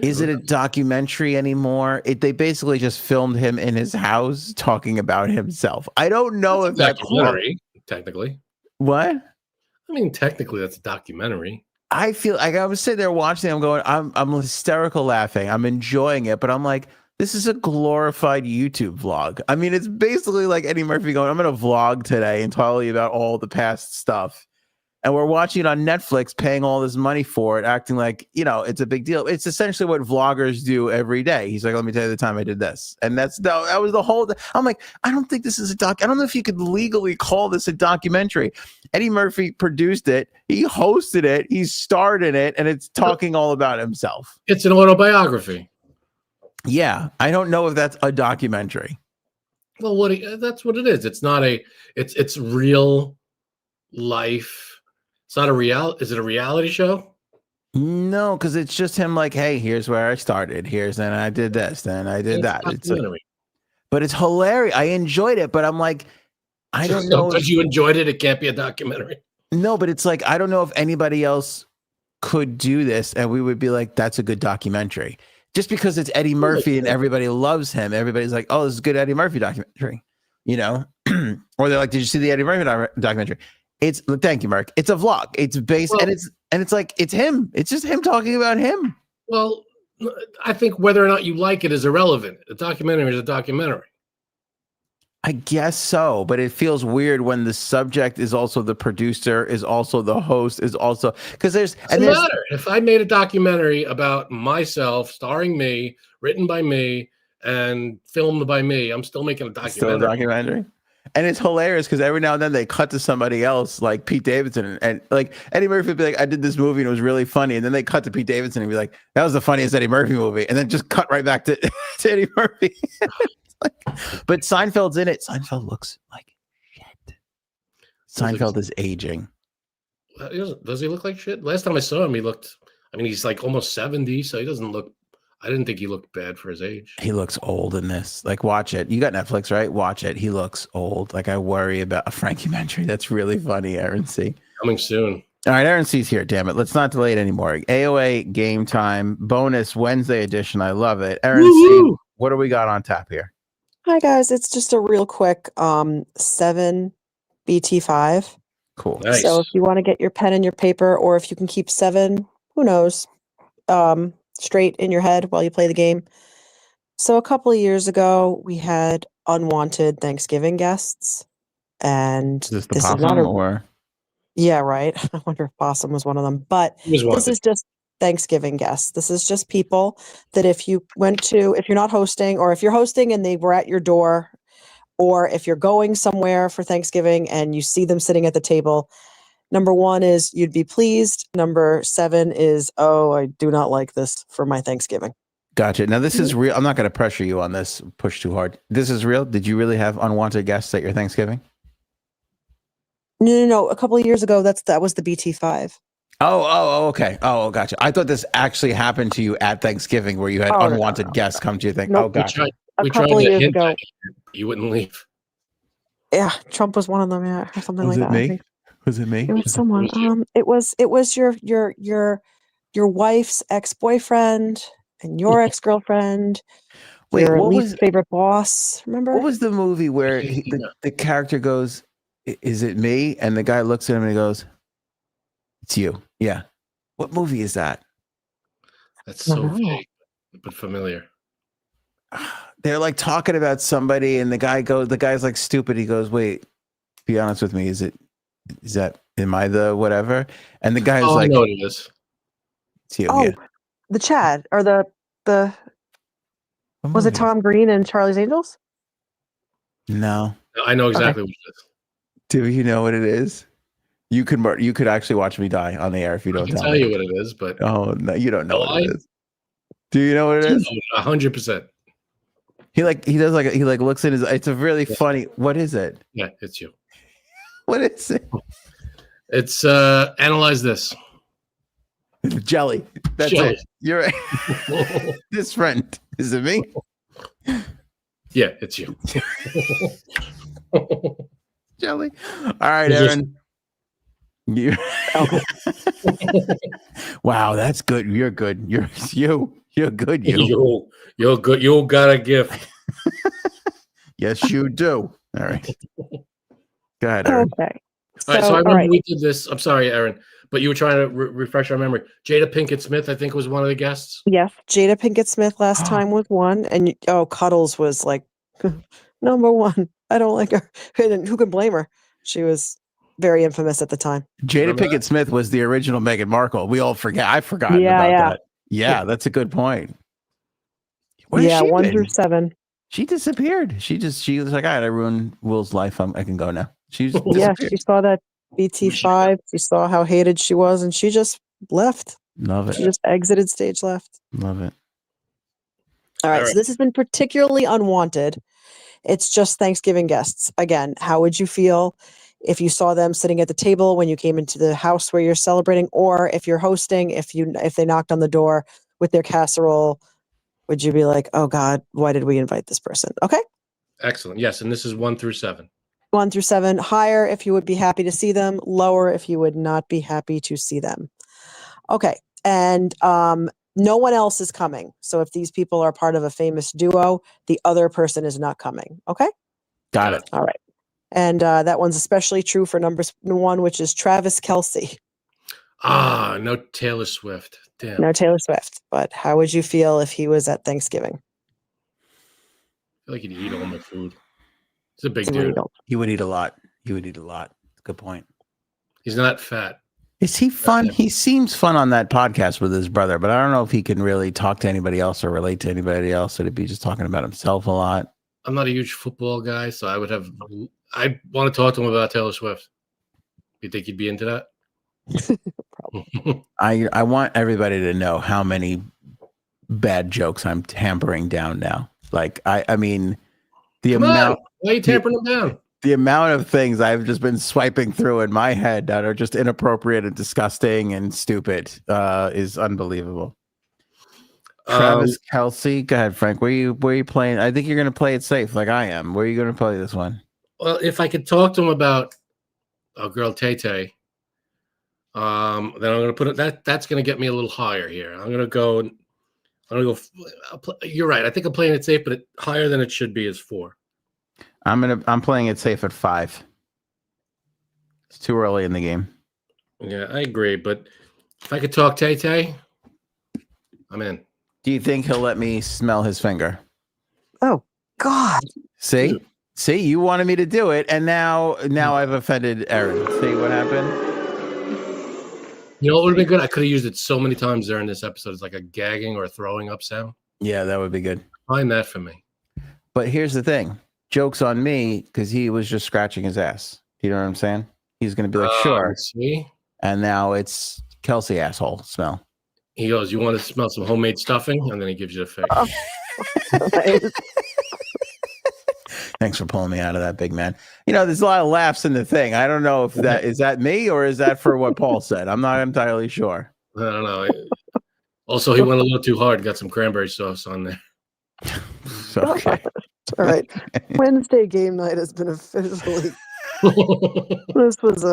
Is it a documentary anymore? They basically just filmed him in his house talking about himself. I don't know if that's documentary. Technically, what? I mean, technically, that's a documentary. I feel like I was sitting there watching it. I'm going, I'm hysterical laughing. I'm enjoying it, but I'm like, this is a glorified YouTube vlog. I mean, it's basically like Eddie Murphy going, I'm going to vlog today and tell you about all the past stuff. and we're watching it on Netflix, paying all this money for it, acting like, it's a big deal. It's essentially what vloggers do every day. He's like, let me tell you the time I did this. And that was the whole, I'm like, I don't think this is a doc. I don't know if you could legally call this a documentary. Eddie Murphy produced it. He hosted it. He starred in it, and it's talking all about himself. It's an autobiography. Yeah. I don't know if that's a documentary. Well, that's what it is. It's not it's real life. It's not is it a reality show? No, because it's just him like, hey, here's where I started. Then I did this, then I did that. It's like, but it's hilarious. I enjoyed it, but I'm like, I don't know. Because you enjoyed it, it can't be a documentary. No, but it's like, I don't know if anybody else could do this and we would be like, that's a good documentary. Just because it's Eddie Murphy and everybody loves him. Everybody's like, oh, this is a good Eddie Murphy documentary, Or they're like, did you see the Eddie Murphy documentary? Thank you, Mark. It's a vlog. It's based, and it's like, it's him. It's just him talking about him. Well, I think whether or not you like it is irrelevant. A documentary is a documentary. I guess so, but it feels weird when the subject is also the producer, is also the host, is also because there's. Doesn't matter. If I made a documentary about myself, starring me, written by me, and filmed by me, I'm still making a documentary. Still a documentary. And it's hilarious because every now and then they cut to somebody else like Pete Davidson and like Eddie Murphy would be like, I did this movie and it was really funny. And then they cut to Pete Davidson and be like, that was the funniest Eddie Murphy movie. And then just cut right back to Eddie Murphy. But Seinfeld's in it. Seinfeld looks like shit. Seinfeld is aging. Does he look like shit? Last time I saw him, he's like almost 70, so he doesn't look. I didn't think he looked bad for his age. He looks old in this. Like, watch it. You got Netflix, right? Watch it. He looks old. Like, I worry about a Frankie-mentary. That's really funny, Erin C. Coming soon. All right, Erin C's here. Damn it. Let's not delay it anymore. AOA Game Time bonus Wednesday edition. I love it. Erin C, what do we got on tap here? Hi, guys. It's just a real quick 7 BT5. Cool. Nice. So if you want to get your pen and your paper, or if you can keep 7, who knows, straight in your head while you play the game. So a couple of years ago, we had unwanted Thanksgiving guests, and Is this the possum or? Yeah, right. I wonder if possum was one of them, but this is just Thanksgiving guests. This is just people that if you're not hosting, or if you're hosting and they were at your door, or if you're going somewhere for Thanksgiving and you see them sitting at the table, number 1 is you'd be pleased. Number 7 is, oh, I do not like this for my Thanksgiving. Gotcha. Now this is real. I'm not going to pressure you on this, push too hard. This is real. Did you really have unwanted guests at your Thanksgiving? No. A couple of years ago, that was the BT5. Oh, okay. Oh, gotcha. I thought this actually happened to you at Thanksgiving where you had unwanted guests come to your thing. Nope. Oh, gotcha. A couple of years ago. You wouldn't leave. Yeah, Trump was one of them, yeah, or something Was like it that. me? Was it me? It was someone. It was your wife's ex-boyfriend and your ex-girlfriend. Wait, your what least was favorite boss? Remember? What was the movie where the character goes, "Is it me?" And the guy looks at him and he goes, "It's you." Yeah. What movie is that? That's so vague, but familiar. They're like talking about somebody, and the guy's like stupid. He goes, "Wait, be honest with me. Am I the whatever?" And the guy's like, I know what it is. It's you. Oh, Yeah. the Chad or the was it Tom Green and Charlie's Angels? No. I know exactly what it is. Do you know what it is? You could actually watch me die on the air if you don't tell you what it is, but oh no, you don't know what it is. Do you know what it is? 100%. He looks in his. It's a really funny. What is it? Yeah, it's you. What is it? It's analyze this. Jelly. That's Jelly. it. You're right. This friend. Is it me? Yeah, it's you. Jelly. All right, Erin. You. Wow, that's good. You're good. You're good. You're good. You got a gift. Yes, you do. All right. Go ahead, Erin. Okay. All right. So I remember we did this. I'm sorry, Erin, but you were trying to refresh our memory. Jada Pinkett Smith, I think, was one of the guests. Yes, Jada Pinkett Smith last time was one, and Cuddles was like number 1. I don't like her. And who can blame her? She was very infamous at the time. Jada Pinkett Smith was the original Meghan Markle. We all forget. I've forgotten about that. Yeah, that's a good point. Where's she 1 been? through 7. She disappeared. She was like, all right, I ruined Will's life. I can go now. She's Yeah, she saw that BT5. She saw how hated she was, and she just left. Love it. She just exited stage left. Love it. All right, so this has been particularly unwanted. It's just Thanksgiving guests. Again, how would you feel if you saw them sitting at the table when you came into the house where you're celebrating, or if you're hosting, if they knocked on the door with their casserole, would you be like, oh God, why did we invite this person? Okay. Excellent. Yes, and this is 1 through 7. 1 through 7. Higher if you would be happy to see them. Lower if you would not be happy to see them. Okay. And no one else is coming. So if these people are part of a famous duo, the other person is not coming. Okay? Got it. All right. And that one's especially true for number 1, which is Travis Kelce. No Taylor Swift. Damn. No Taylor Swift. But how would you feel if he was at Thanksgiving? I feel like he'd eat all my food. He's a big dude. He would eat a lot. Good point. He's not fat. Is he fun? He seems fun on that podcast with his brother, but I don't know if he can really talk to anybody else or relate to anybody else. Would it be just talking about himself a lot? I'm not a huge football guy, so I want to talk to him about Taylor Swift. You think he'd be into that? I want everybody to know how many bad jokes I'm tampering down now. Like, I mean, the amount. Why are you tampering them down? The amount of things I've just been swiping through in my head that are just inappropriate and disgusting and stupid is unbelievable. Travis Kelce, go ahead, Frank. Where you playing? I think you're going to play it safe, like I am. Where are you going to play this one? Well, if I could talk to him about our girl Tay Tay, then I'm going to put it. That's going to get me a little higher here. I'm going to go. You're right. I think I'm playing it safe, but higher than it should be is 4. I'm playing it safe at 5. It's too early in the game. Yeah, I agree. But if I could talk Tay Tay, I'm in. Do you think he'll let me smell his finger? Oh God! See, you wanted me to do it, and now I've offended Erin. See what happened? You know what would have been good? I could have used it so many times during this episode. It's like a gagging or throwing up sound. Yeah, that would be good. Find that for me. But here's the thing. Joke's on me because he was just scratching his ass. You know what I'm saying? He's going to be like, sure. See? And now it's Kelce asshole smell. He goes, you want to smell some homemade stuffing? And then he gives you the face. Thanks for pulling me out of that, big man. You know, there's a lot of laughs in the thing. I don't know if is that me or is that for what Paul said? I'm not entirely sure. I don't know. Also, he went a little too hard. Got some cranberry sauce on there. Okay. All right. Wednesday game night has been officially. This was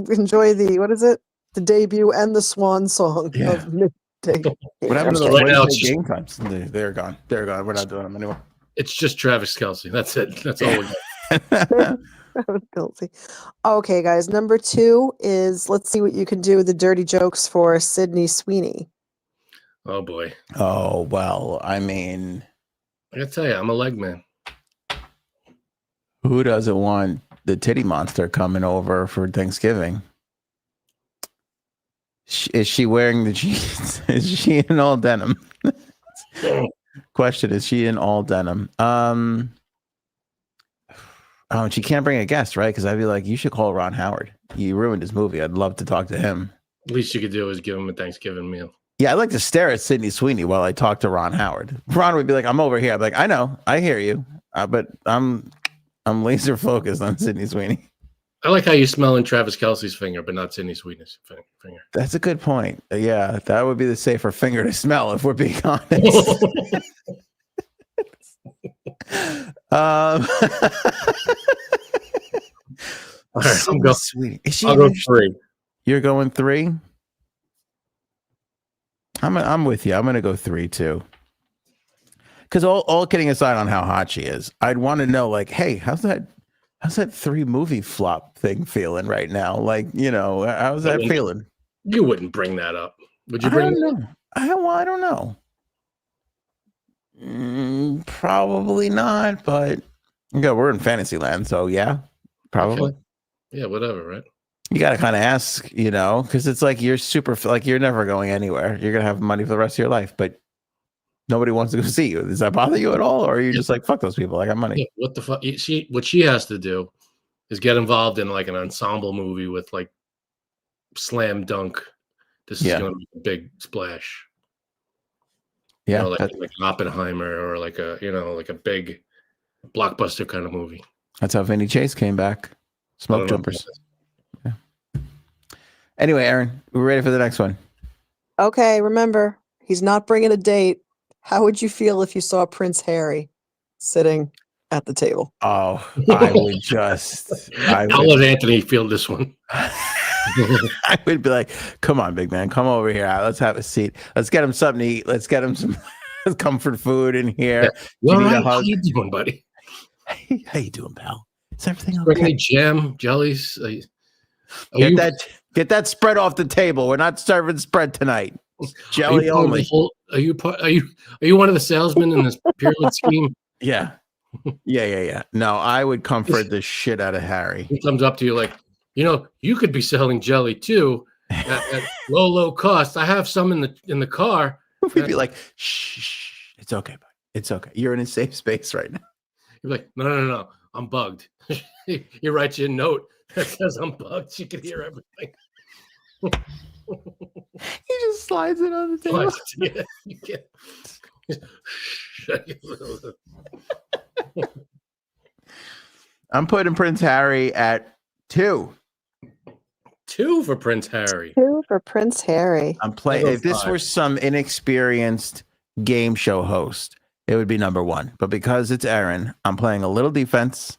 enjoy the, what is it? The debut and the swan song of midday. What happened to the right now? Wednesday game times? They're gone. They're gone. We're not doing them anymore. It's just Travis Kelce. That's it. That's all we got. Travis Kelce. Okay, guys. Number 2 is, let's see what you can do with the dirty jokes for Sydney Sweeney. Oh boy. Oh well. I mean, I gotta tell you, I'm a leg man. Who doesn't want the titty monster coming over for Thanksgiving? Is she wearing the jeans? Is she in all denim? Question, is she in all denim? Oh, and she can't bring a guest, right? Because I'd be like, you should call Ron Howard. You ruined his movie. I'd love to talk to him. Least you could do is give him a Thanksgiving meal. Yeah, I like to stare at Sydney Sweeney while I talk to Ron Howard. Ron would be like, I'm over here. I'm like, I know, I hear you, but I'm laser focused on Sydney Sweeney. I like how you smell in Travis Kelce's finger, but not Sydney Sweeney's finger. That's a good point. Yeah, that would be the safer finger to smell if we're being honest. All right, I'll go 3. You're going 3? I'm with you. I'm gonna go 3 too. Because all kidding aside on how hot she is, I'd want to know, like, hey, how's that 3 movie flop thing feeling right now? Like, you know, how's that feeling? You wouldn't bring that up, would you? Bring it up? I don't know. Probably not, but okay, we're in fantasy land, so yeah, probably. Okay. Yeah, whatever, right? You got to kind of ask, because it's like you're super, like you're never going anywhere. You're going to have money for the rest of your life, but nobody wants to go see you. Does that bother you at all? Or are you just like, fuck those people? I got money. Yeah, what the fuck? What she has to do is get involved in like an ensemble movie with like slam dunk. This is going to be a big splash. Yeah. Like Oppenheimer or like a, like a big blockbuster kind of movie. That's how Vinny Chase came back. Smoke jumpers. Yeah. Anyway, Erin, we're ready for the next one. Okay, remember, he's not bringing a date. How would you feel if you saw Prince Harry sitting at the table? Oh, I would just... I'll let Anthony field this one. I would be like, come on, big man, come over here. Let's have a seat. Let's get him something to eat. Let's get him some comfort food in here. Yeah. Right. How you doing, buddy? How you doing, pal? Is everything okay? Bring any jam, jellies? Get that spread off the table. We're not serving spread tonight. Jelly only. Are you one of the salesmen in this pyramid scheme? Yeah. No, I would comfort the shit out of Harry. He comes up to you like, you could be selling jelly too at low cost. I have some in the car. We'd be like, shh, it's okay, bud. It's okay. You're in a safe space right now. You're like, no, I'm bugged. He writes you a note that says I'm bugged. She can hear everything. He just slides it on the table. Yeah, you can't. I'm putting Prince Harry at 2. 2 for Prince Harry. 2 for Prince Harry. I'm playing. If this were some inexperienced game show host, it would be number 1. But because it's Erin, I'm playing a little defense.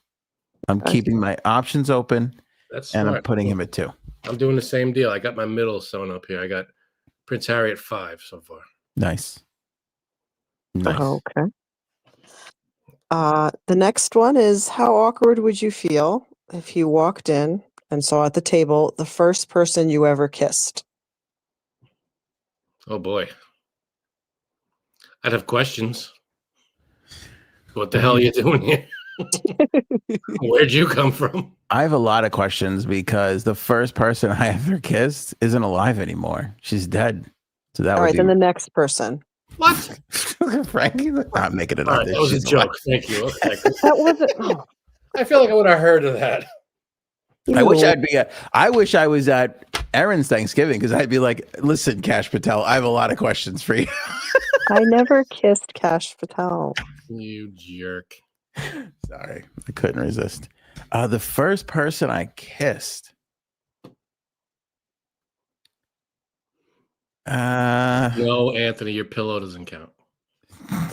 I'm keeping my options open. That's and smart. I'm putting him at 2. I'm doing the same deal. I got my middle sewn up here. I got Prince Harry at 5 so far. Nice. Okay. The next one is, how awkward would you feel if you walked in and saw at the table the first person you ever kissed? Oh boy. I'd have questions. What the hell are you doing here? Where'd you come from? I have a lot of questions because the first person I ever kissed isn't alive anymore. She's dead. So that all right, then the next person. What? Frankie, not making it all up. Right, that was a joke. Thank you. Okay. That wasn't. Oh. I feel like I would have heard of that. I wish I wish I was at Erin's Thanksgiving because I'd be like, listen, Kash Patel, I have a lot of questions for you. I never kissed Kash Patel. You jerk. Sorry, I couldn't resist. The first person I kissed. No, Anthony, your pillow doesn't count.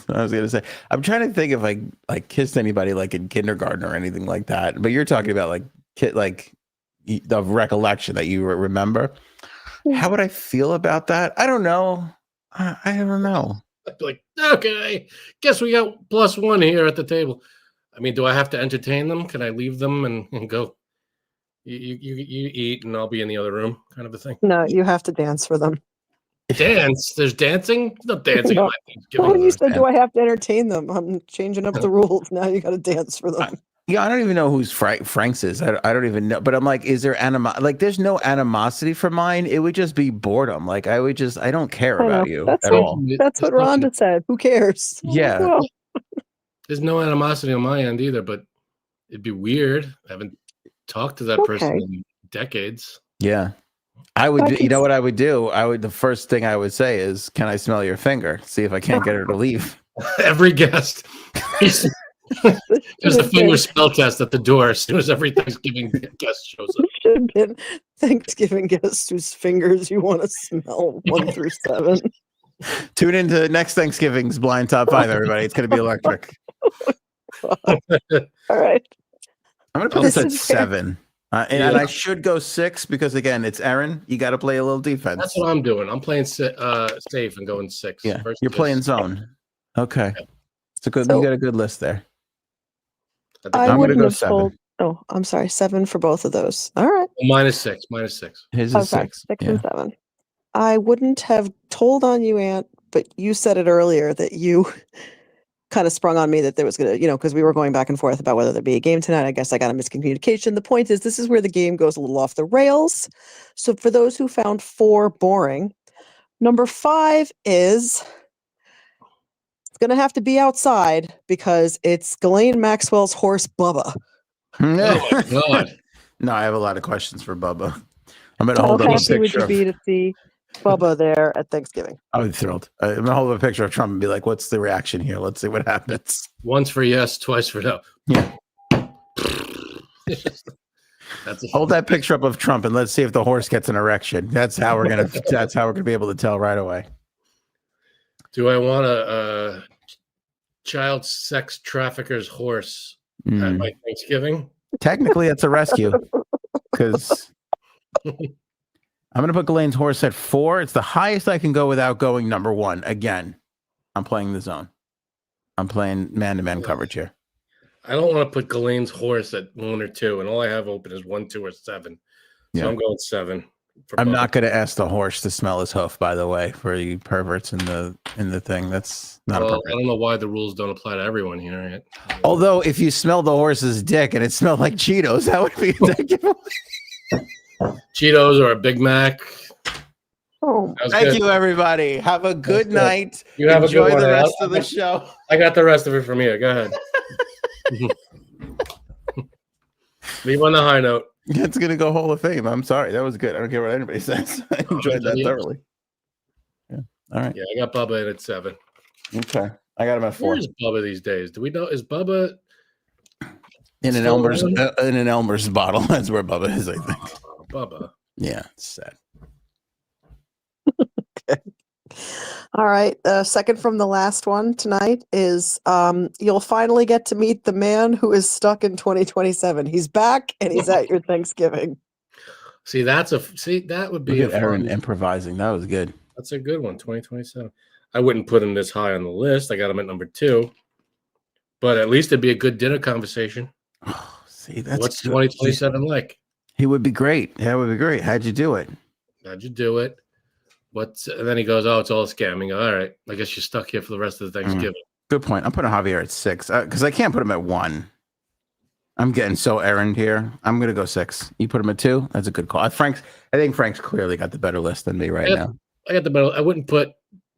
I was gonna say, I'm trying to think if I like kissed anybody like in kindergarten or anything like that. But you're talking about like the recollection that you remember. How would I feel about that? I don't know. I don't know. I'd be like, okay, guess we got +1 here at the table. I mean, do I have to entertain them? Can I leave them and go? You eat and I'll be in the other room, kind of a thing. No, you have to dance for them. Dance? There's dancing? There's no dancing. No. Well, you said, do I have to entertain them? I'm changing up the rules. Now you got to dance for them. Yeah, I don't even know who's Frank's is. I don't even know. But I'm like, is there like, there's no animosity for mine. It would just be boredom. Like, I don't care about you at all. That's what Rhonda said. Who cares? Yeah. Well. There's no animosity on my end either, but it'd be weird. I haven't talked to that person in decades. Yeah. I would, you know what I would do? The first thing I would say is, can I smell your finger? See if I can't get her to leave. Every guest. There's the finger smell test at the door as soon as every Thanksgiving guest shows up. Should have been Thanksgiving guests whose fingers you want to smell 1 through 7. Tune into next Thanksgiving's Blind Top 5, everybody. It's going to be electric. All right. I'm going to put this at 7. And I should go 6 because, again, it's Erin. You got to play a little defense. That's what I'm doing. I'm playing safe and going 6. Yeah, you're playing zone. Okay. It's a good. You got a good list there. I'm going to go 7. I'm sorry. 7 for both of those. All right. -6. His is 6. 6 and 7. I wouldn't have told on you, Aunt, but you said it earlier that you kind of sprung on me that there was going to, because we were going back and forth about whether there'd be a game tonight. I guess I got a miscommunication. The point is, this is where the game goes a little off the rails. So for those who found 4 boring, number 5 is it's going to have to be outside because it's Ghislaine Maxwell's horse, Bubba. Oh my God. No, I have a lot of questions for Bubba. I'm going to hold up a How happy would picture you of. be to see Bubba there at Thanksgiving? I would be thrilled. I'm going to hold up a picture of Trump and be like, what's the reaction here? Let's see what happens. Once for yes, twice for no. Yeah. Hold that picture up of Trump and let's see if the horse gets an erection. That's how we're gonna be able to tell right away. Do I want a child sex trafficker's horse at my Thanksgiving? Technically, it's a rescue because I'm going to put Ghislaine's horse at 4. It's the highest I can go without going number 1. Again, I'm playing the zone. I'm playing man-to-man coverage here. I don't want to put Ghislaine's horse at 1 or 2, and all I have open is 1, 2, or 7. So Yeah. I'm going 7. I'm not going to ask the horse to smell his hoof, by the way, for you perverts in the thing. That's not appropriate. I don't know why the rules don't apply to everyone here. Right? Although, if you smell the horse's dick and it smelled like Cheetos, that would be a giveaway. Cheetos or a Big Mac. Oh, thank you, everybody. Have a good night. You have Enjoy a good one. the rest of the show. I got the rest of it from here. Go ahead. Leave on the high note. It's gonna go Hall of Fame. I'm sorry, that was good. I don't care what anybody says. I enjoyed that thoroughly. Yeah. All right. Yeah, I got Bubba in at 7. Okay. I got him at 4. Where's Bubba these days? Do we know? Is Bubba In an Elmer's bottle. That's where Bubba is, I think. Oh, Bubba. Yeah, it's sad. Okay. All right. Second from the last one tonight is you'll finally get to meet the man who is stuck in 2027. He's back and he's at your Thanksgiving. See, that would be Look at Erin improvising. That was good. That's a good one. 2027. I wouldn't put him this high on the list. I got him at number 2. But at least it'd be a good dinner conversation. Oh, see, that's what's good. 2027 like? He would be great. That would be great. How'd you do it? How'd you do it? And then he goes, oh, it's all scamming. All right. I guess you're stuck here for the rest of the Thanksgiving. Good point. I'm putting Javier at 6 because I can't put him at 1. I'm getting so errand here. I'm going to go 6. You put him at 2? That's a good call. I think Frank's clearly got the better list than me now. I got the better. I wouldn't put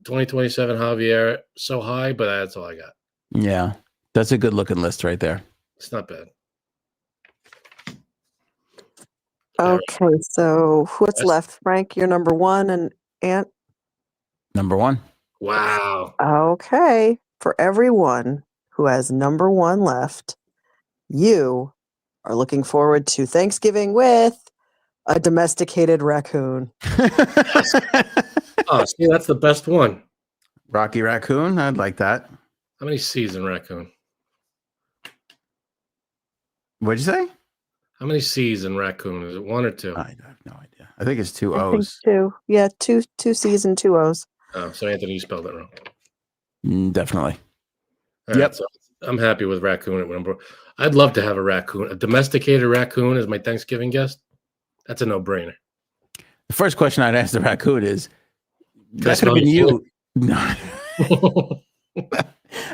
2027 Javier so high, but that's all I got. Yeah. That's a good looking list right there. It's not bad. Okay, so what's left? Frank, you're number 1 and Ant? Number 1. Wow. Okay. For everyone who has number 1 left, you are looking forward to Thanksgiving with a domesticated raccoon. Oh, see, that's the best one. Rocky Raccoon. I'd like that. How many C's in raccoon? What'd you say? How many C's in raccoon? Is it 1 or 2? I have no idea. I think it's 2 I think O's. 2. Yeah, two C's and 2 O's. Oh, so Anthony, you spelled it wrong. Definitely. All right, so I'm happy with raccoon at number. I'd love to have a raccoon, a domesticated raccoon as my Thanksgiving guest. That's a no-brainer. The first question I'd ask the raccoon is, that could have been you. No.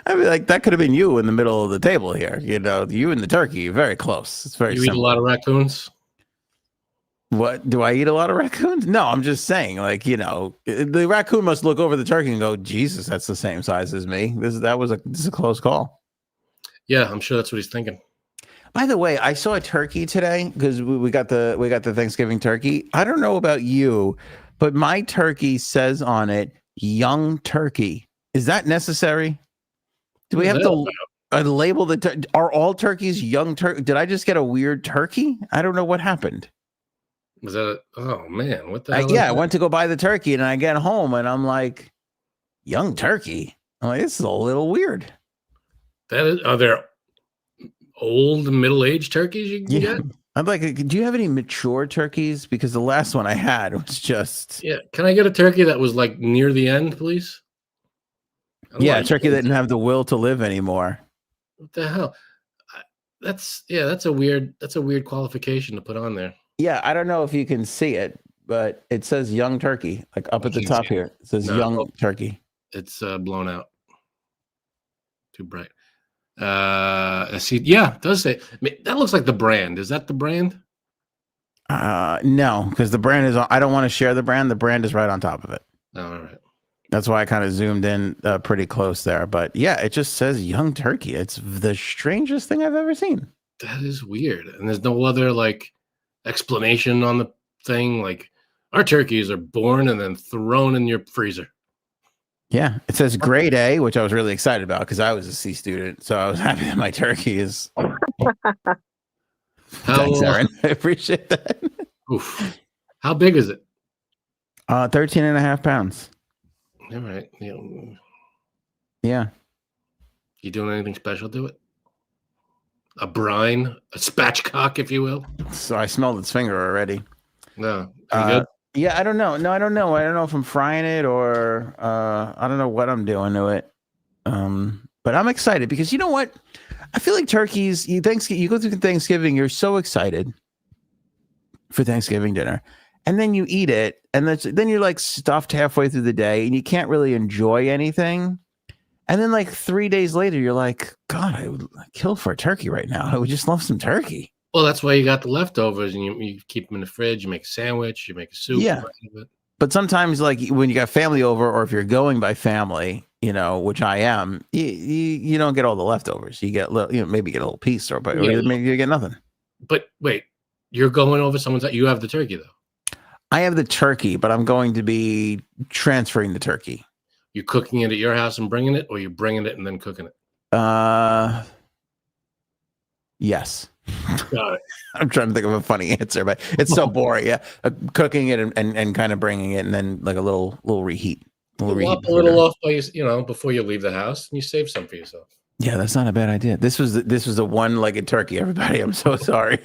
I mean, like, that could have been you in the middle of the table here. You know, you and the turkey, very close. It's very You eat a lot of raccoons? What? Do I eat a lot of raccoons? No, I'm just saying, like, you know, the raccoon must look over the turkey and go, Jesus, that's the same size as me. This is a close call. Yeah, I'm sure that's what he's thinking. By the way, I saw a turkey today because we got the Thanksgiving turkey. I don't know about you, but my turkey says on it, young turkey. Is that necessary? Do we have to label are all turkeys young turkey? Did I just get a weird turkey? I don't know what happened. Was that oh man, what the hell? Yeah, I went to go buy the turkey and I get home and I'm like, young turkey. I'm like, this is a little weird. Are there old middle-aged turkeys you can get? I'm like, do you have any mature turkeys? Because the last one I had was just Can I get a turkey that was like near the end, please? A turkey that didn't have the will to live anymore. What the hell? That's a weird qualification to put on there. Yeah, I don't know if you can see it, but it says young turkey, like up at the top here. It says young turkey. It's blown out. Too bright. See, yeah, it does say. I mean, that looks like the brand. Is that the brand? No, because the brand is. I don't want to share the brand. The brand is right on top of it. Oh, all right. That's why I kind of zoomed in pretty close there. But yeah, it just says young turkey. It's the strangest thing I've ever seen. That is weird. And there's no other like explanation on the thing. Like our turkeys are born and then thrown in your freezer. Yeah, it says grade A, which I was really excited about because I was a C student. So I was happy that my turkey is. Thanks, Erin. I appreciate that. Oof. How big is it? 13 and a half pounds. All right. Yeah. You doing anything special to it? A brine, a spatchcock, if you will. So I smelled its finger already. No. Good? Yeah, I don't know. No, I don't know. I don't know if I'm frying it or I don't know what I'm doing to it. But I'm excited because you know what? I feel like turkeys, you go through Thanksgiving, you're so excited for Thanksgiving dinner. And then you eat it, and then you're like stuffed halfway through the day, and you can't really enjoy anything. And then like 3 days later, you're like, God, I would kill for a turkey right now. I would just love some turkey. Well, that's why you got the leftovers, and you keep them in the fridge. You make a sandwich, you make a soup. Yeah. But sometimes, like when you got family over, or if you're going by family, which I am, you don't get all the leftovers. You get maybe get a little piece, or maybe you get nothing. But wait, you're going over someone's. You have the turkey though. I have the turkey, but I'm going to be transferring the turkey. You cooking it at your house and bringing it, or you bringing it and then cooking it? Yes. Got it. I'm trying to think of a funny answer, but it's so boring. Yeah, cooking it and kind of bringing it, and then like a little reheat. A little off by before you leave the house, and you save some for yourself. Yeah, that's not a bad idea. This was a one-legged turkey. Everybody, I'm so sorry.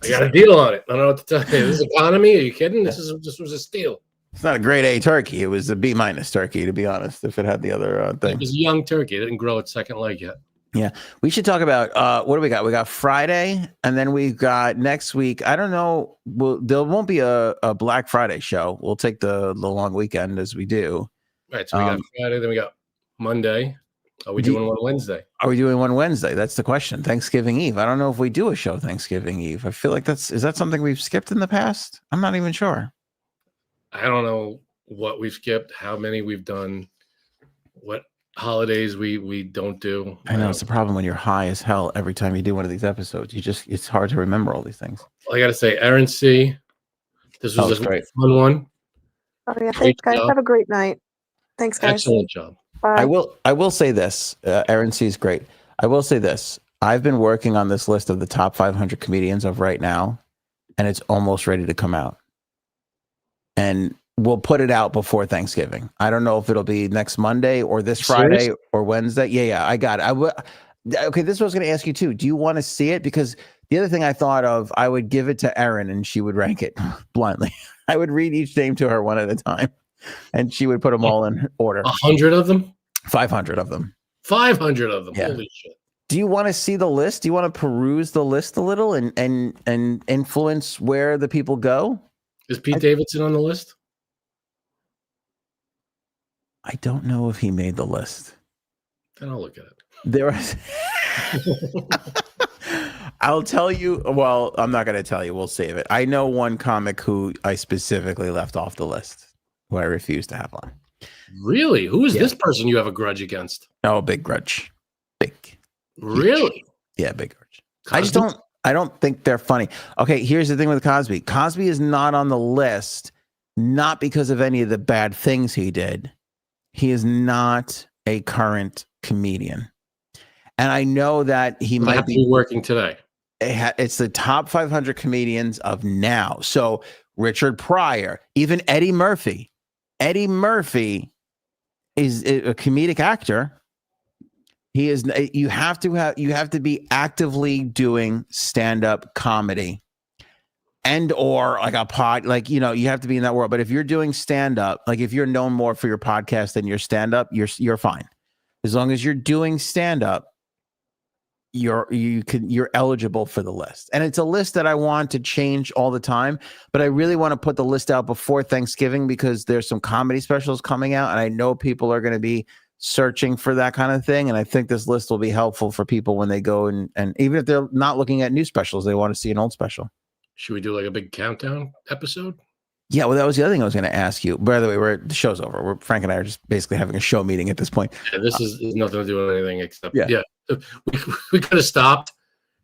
I got a deal on it. I don't know what to tell you. This is economy. Are you kidding? This was a steal. It's not a grade A turkey. It was a B- turkey, to be honest. If it had the other thing, it was a young turkey. It didn't grow its second leg yet. Yeah, we should talk about what do we got? We got Friday, and then we've got next week. I don't know. There won't be a Black Friday show. We'll take the long weekend as we do. Right. So we got Friday, then we got Monday. Are we doing one Wednesday? Are we doing one Wednesday? That's the question. Thanksgiving Eve. I don't know if we do a show Thanksgiving Eve. I feel like is that something we've skipped in the past? I'm not even sure. I don't know what we've skipped, how many we've done, what holidays we don't do. I know it's the problem when you're high as hell every time you do one of these episodes. It's hard to remember all these things. Well, I got to say, Erin C, this was just a fun one. Oh yeah, thanks guys. Have a great night. Thanks guys. Excellent job. Bye. I will say this. Erin C is great. I will say this. I've been working on this list of the top 500 comedians of right now, and it's almost ready to come out. And we'll put it out before Thanksgiving. I don't know if it'll be next Monday or this Friday or Wednesday. Yeah, I got it. Okay, this is what I was going to ask you too. Do you want to see it? Because the other thing I thought of, I would give it to Erin and she would rank it blindly. I would read each name to her one at a time, and she would put them all in order. 100 of them? 500 of them. 500 of them. Yeah. Holy shit. Do you want to see the list? Do you want to peruse the list a little and influence where the people go? Is Pete Davidson on the list? I don't know if he made the list. Then I'll look at it. There was. I'll tell you. Well, I'm not going to tell you. We'll save it. I know one comic who I specifically left off the list, who I refuse to have on. Really? Who is this person you have a grudge against? Oh, big grudge. Big. Really? Yeah, big grudge. Cosby? I don't think they're funny. Okay, here's the thing with Cosby. Cosby is not on the list, not because of any of the bad things he did. He is not a current comedian. And I know that he might be working today. It's the top 500 comedians of now. So Richard Pryor, even Eddie Murphy. Eddie Murphy is a comedic actor. He is. You have to be actively doing stand-up comedy, and or like a pod, like you have to be in that world. But if you're doing stand-up, like if you're known more for your podcast than your stand-up, you're fine. As long as you're doing stand-up, you're eligible for the list. And it's a list that I want to change all the time, but I really want to put the list out before Thanksgiving because there's some comedy specials coming out, and I know people are going to be searching for that kind of thing. And I think this list will be helpful for people when they go and even if they're not looking at new specials, they want to see an old special. Should we do like a big countdown episode? Yeah, well, that was the other thing I was going to ask you. By the way, the show's over. Frank and I are just basically having a show meeting at this point. Yeah, this is nothing to do with anything except yeah. We could have stopped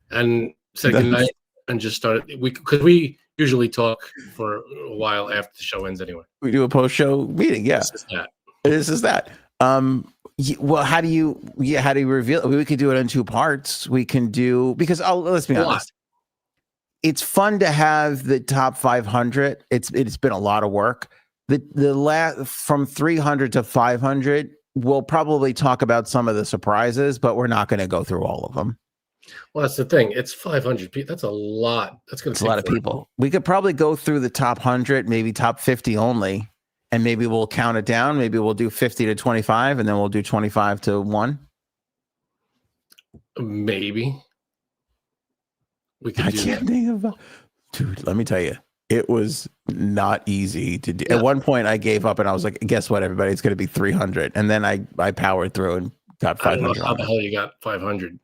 and said goodnight and just started. Because we usually talk for a while after the show ends anyway. We do a post-show meeting. Yeah, this is that. Well, how do you reveal? We could do it in 2 parts. We can do because let's be honest. It's fun to have the top 500. It's been a lot of work. The last from 300 to 500, we'll probably talk about some of the surprises, but we're not going to go through all of them. Well, that's the thing. It's 500 people. That's a lot. That's going to take a lot of people. We could probably go through the top 100, maybe top 50 only, and maybe we'll count it down. Maybe we'll do 50 to 25, and then we'll do 25 to 1. Maybe. I can't think of, dude. Let me tell you, it was not easy to do. Yeah. At one point, I gave up and I was like, "Guess what, everybody? It's going to be 300." And then I powered through and got 500. I don't know how the hell you got 500.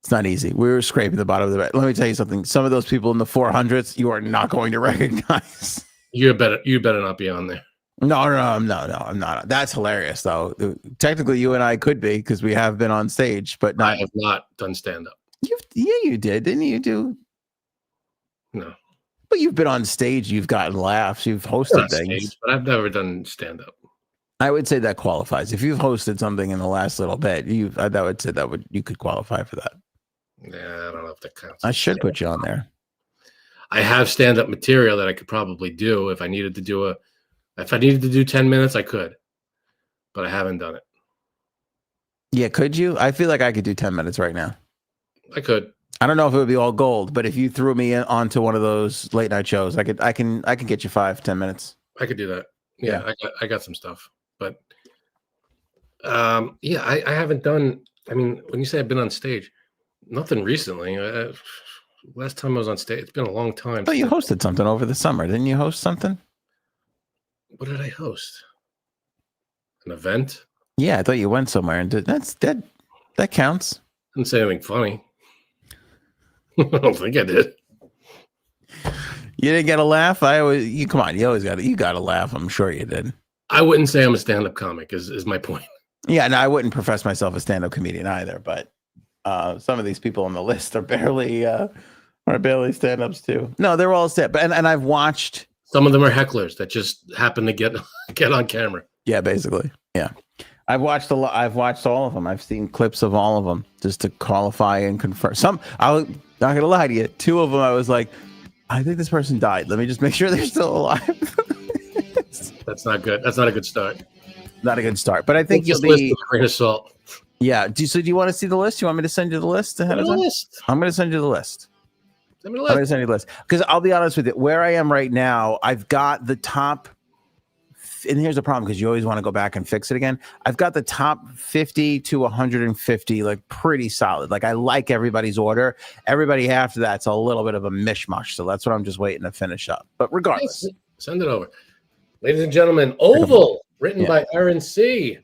It's not easy. We were scraping the bottom of the bed. Let me tell you something. Some of those people in the 400s, you are not going to recognize. You better not be on there. No, I'm not. That's hilarious, though. Technically, you and I could be because we have been on stage, but not. I have not done stand up. You did, didn't you? Do no, but you've been on stage. You've gotten laughs. You've hosted things, stage, but I've never done stand up. I would say that qualifies. If you've hosted something in the last little bit, you could qualify for that. Yeah, I don't know if that counts. I should put you on there. I have stand up material that I could probably do if I needed to do 10 minutes. I could, but I haven't done it. Yeah, could you? I feel like I could do 10 minutes right now. I could. I don't know if it would be all gold, but if you threw me onto one of those late night shows, I can get you 5-10 minutes. I could do that. Yeah. I got some stuff, but I haven't done. I mean, when you say I've been on stage, nothing recently. Last time I was on stage, it's been a long time. Oh, you hosted something over the summer, didn't you? Host something? What did I host? An event? Yeah, I thought you went somewhere and did. That counts. Didn't say anything funny. I don't think I did. You didn't get a laugh? Come on, you got a laugh. I'm sure you did. I wouldn't say I'm a stand-up comic is my point. Yeah, no, I wouldn't profess myself a stand-up comedian either, but some of these people on the list are barely stand-ups too. No, they're all stand, and I've watched. Some of them are hecklers that just happen to get on camera. Yeah, basically. Yeah. I've watched all of them. I've seen clips of all of them just to qualify and confirm. I'm not gonna lie to you. 2 of them, I was like, I think this person died. Let me just make sure they're still alive. That's not good. That's not a good start. Not a good start. But I think you'll be. Grain of salt. Yeah. Do you want to see the list? You want me to send you the list ahead of time? I'm going to send you the list. I'm going to send you the list because I'll be honest with you. Where I am right now, I've got the top. And here's the problem because you always want to go back and fix it again. I've got the top 50 to 150, like pretty solid. Like I like everybody's order. Everybody after that's a little bit of a mishmash. So that's what I'm just waiting to finish up. But regardless, send it over, ladies and gentlemen. Oval, written by Erin C.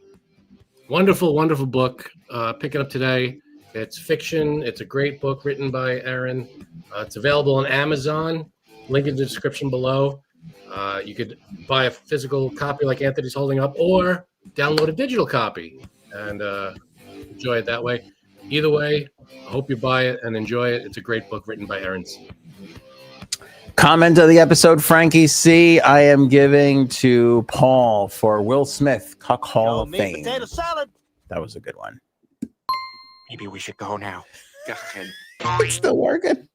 Wonderful, wonderful book. Pick it up today. It's fiction. It's a great book written by Erin. It's available on Amazon. Link in the description below. You could buy a physical copy like Anthony's holding up or download a digital copy and enjoy it that way. Either way, I hope you buy it and enjoy it. It's a great book written by Erin C. Comment of the episode, Frankie C. I am giving to Paul for Will Smith, Cuck Hall of Fame. Potato salad. That was a good one. Maybe we should go now. Go ahead. It's still working.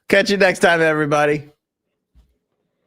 Catch you next time, everybody.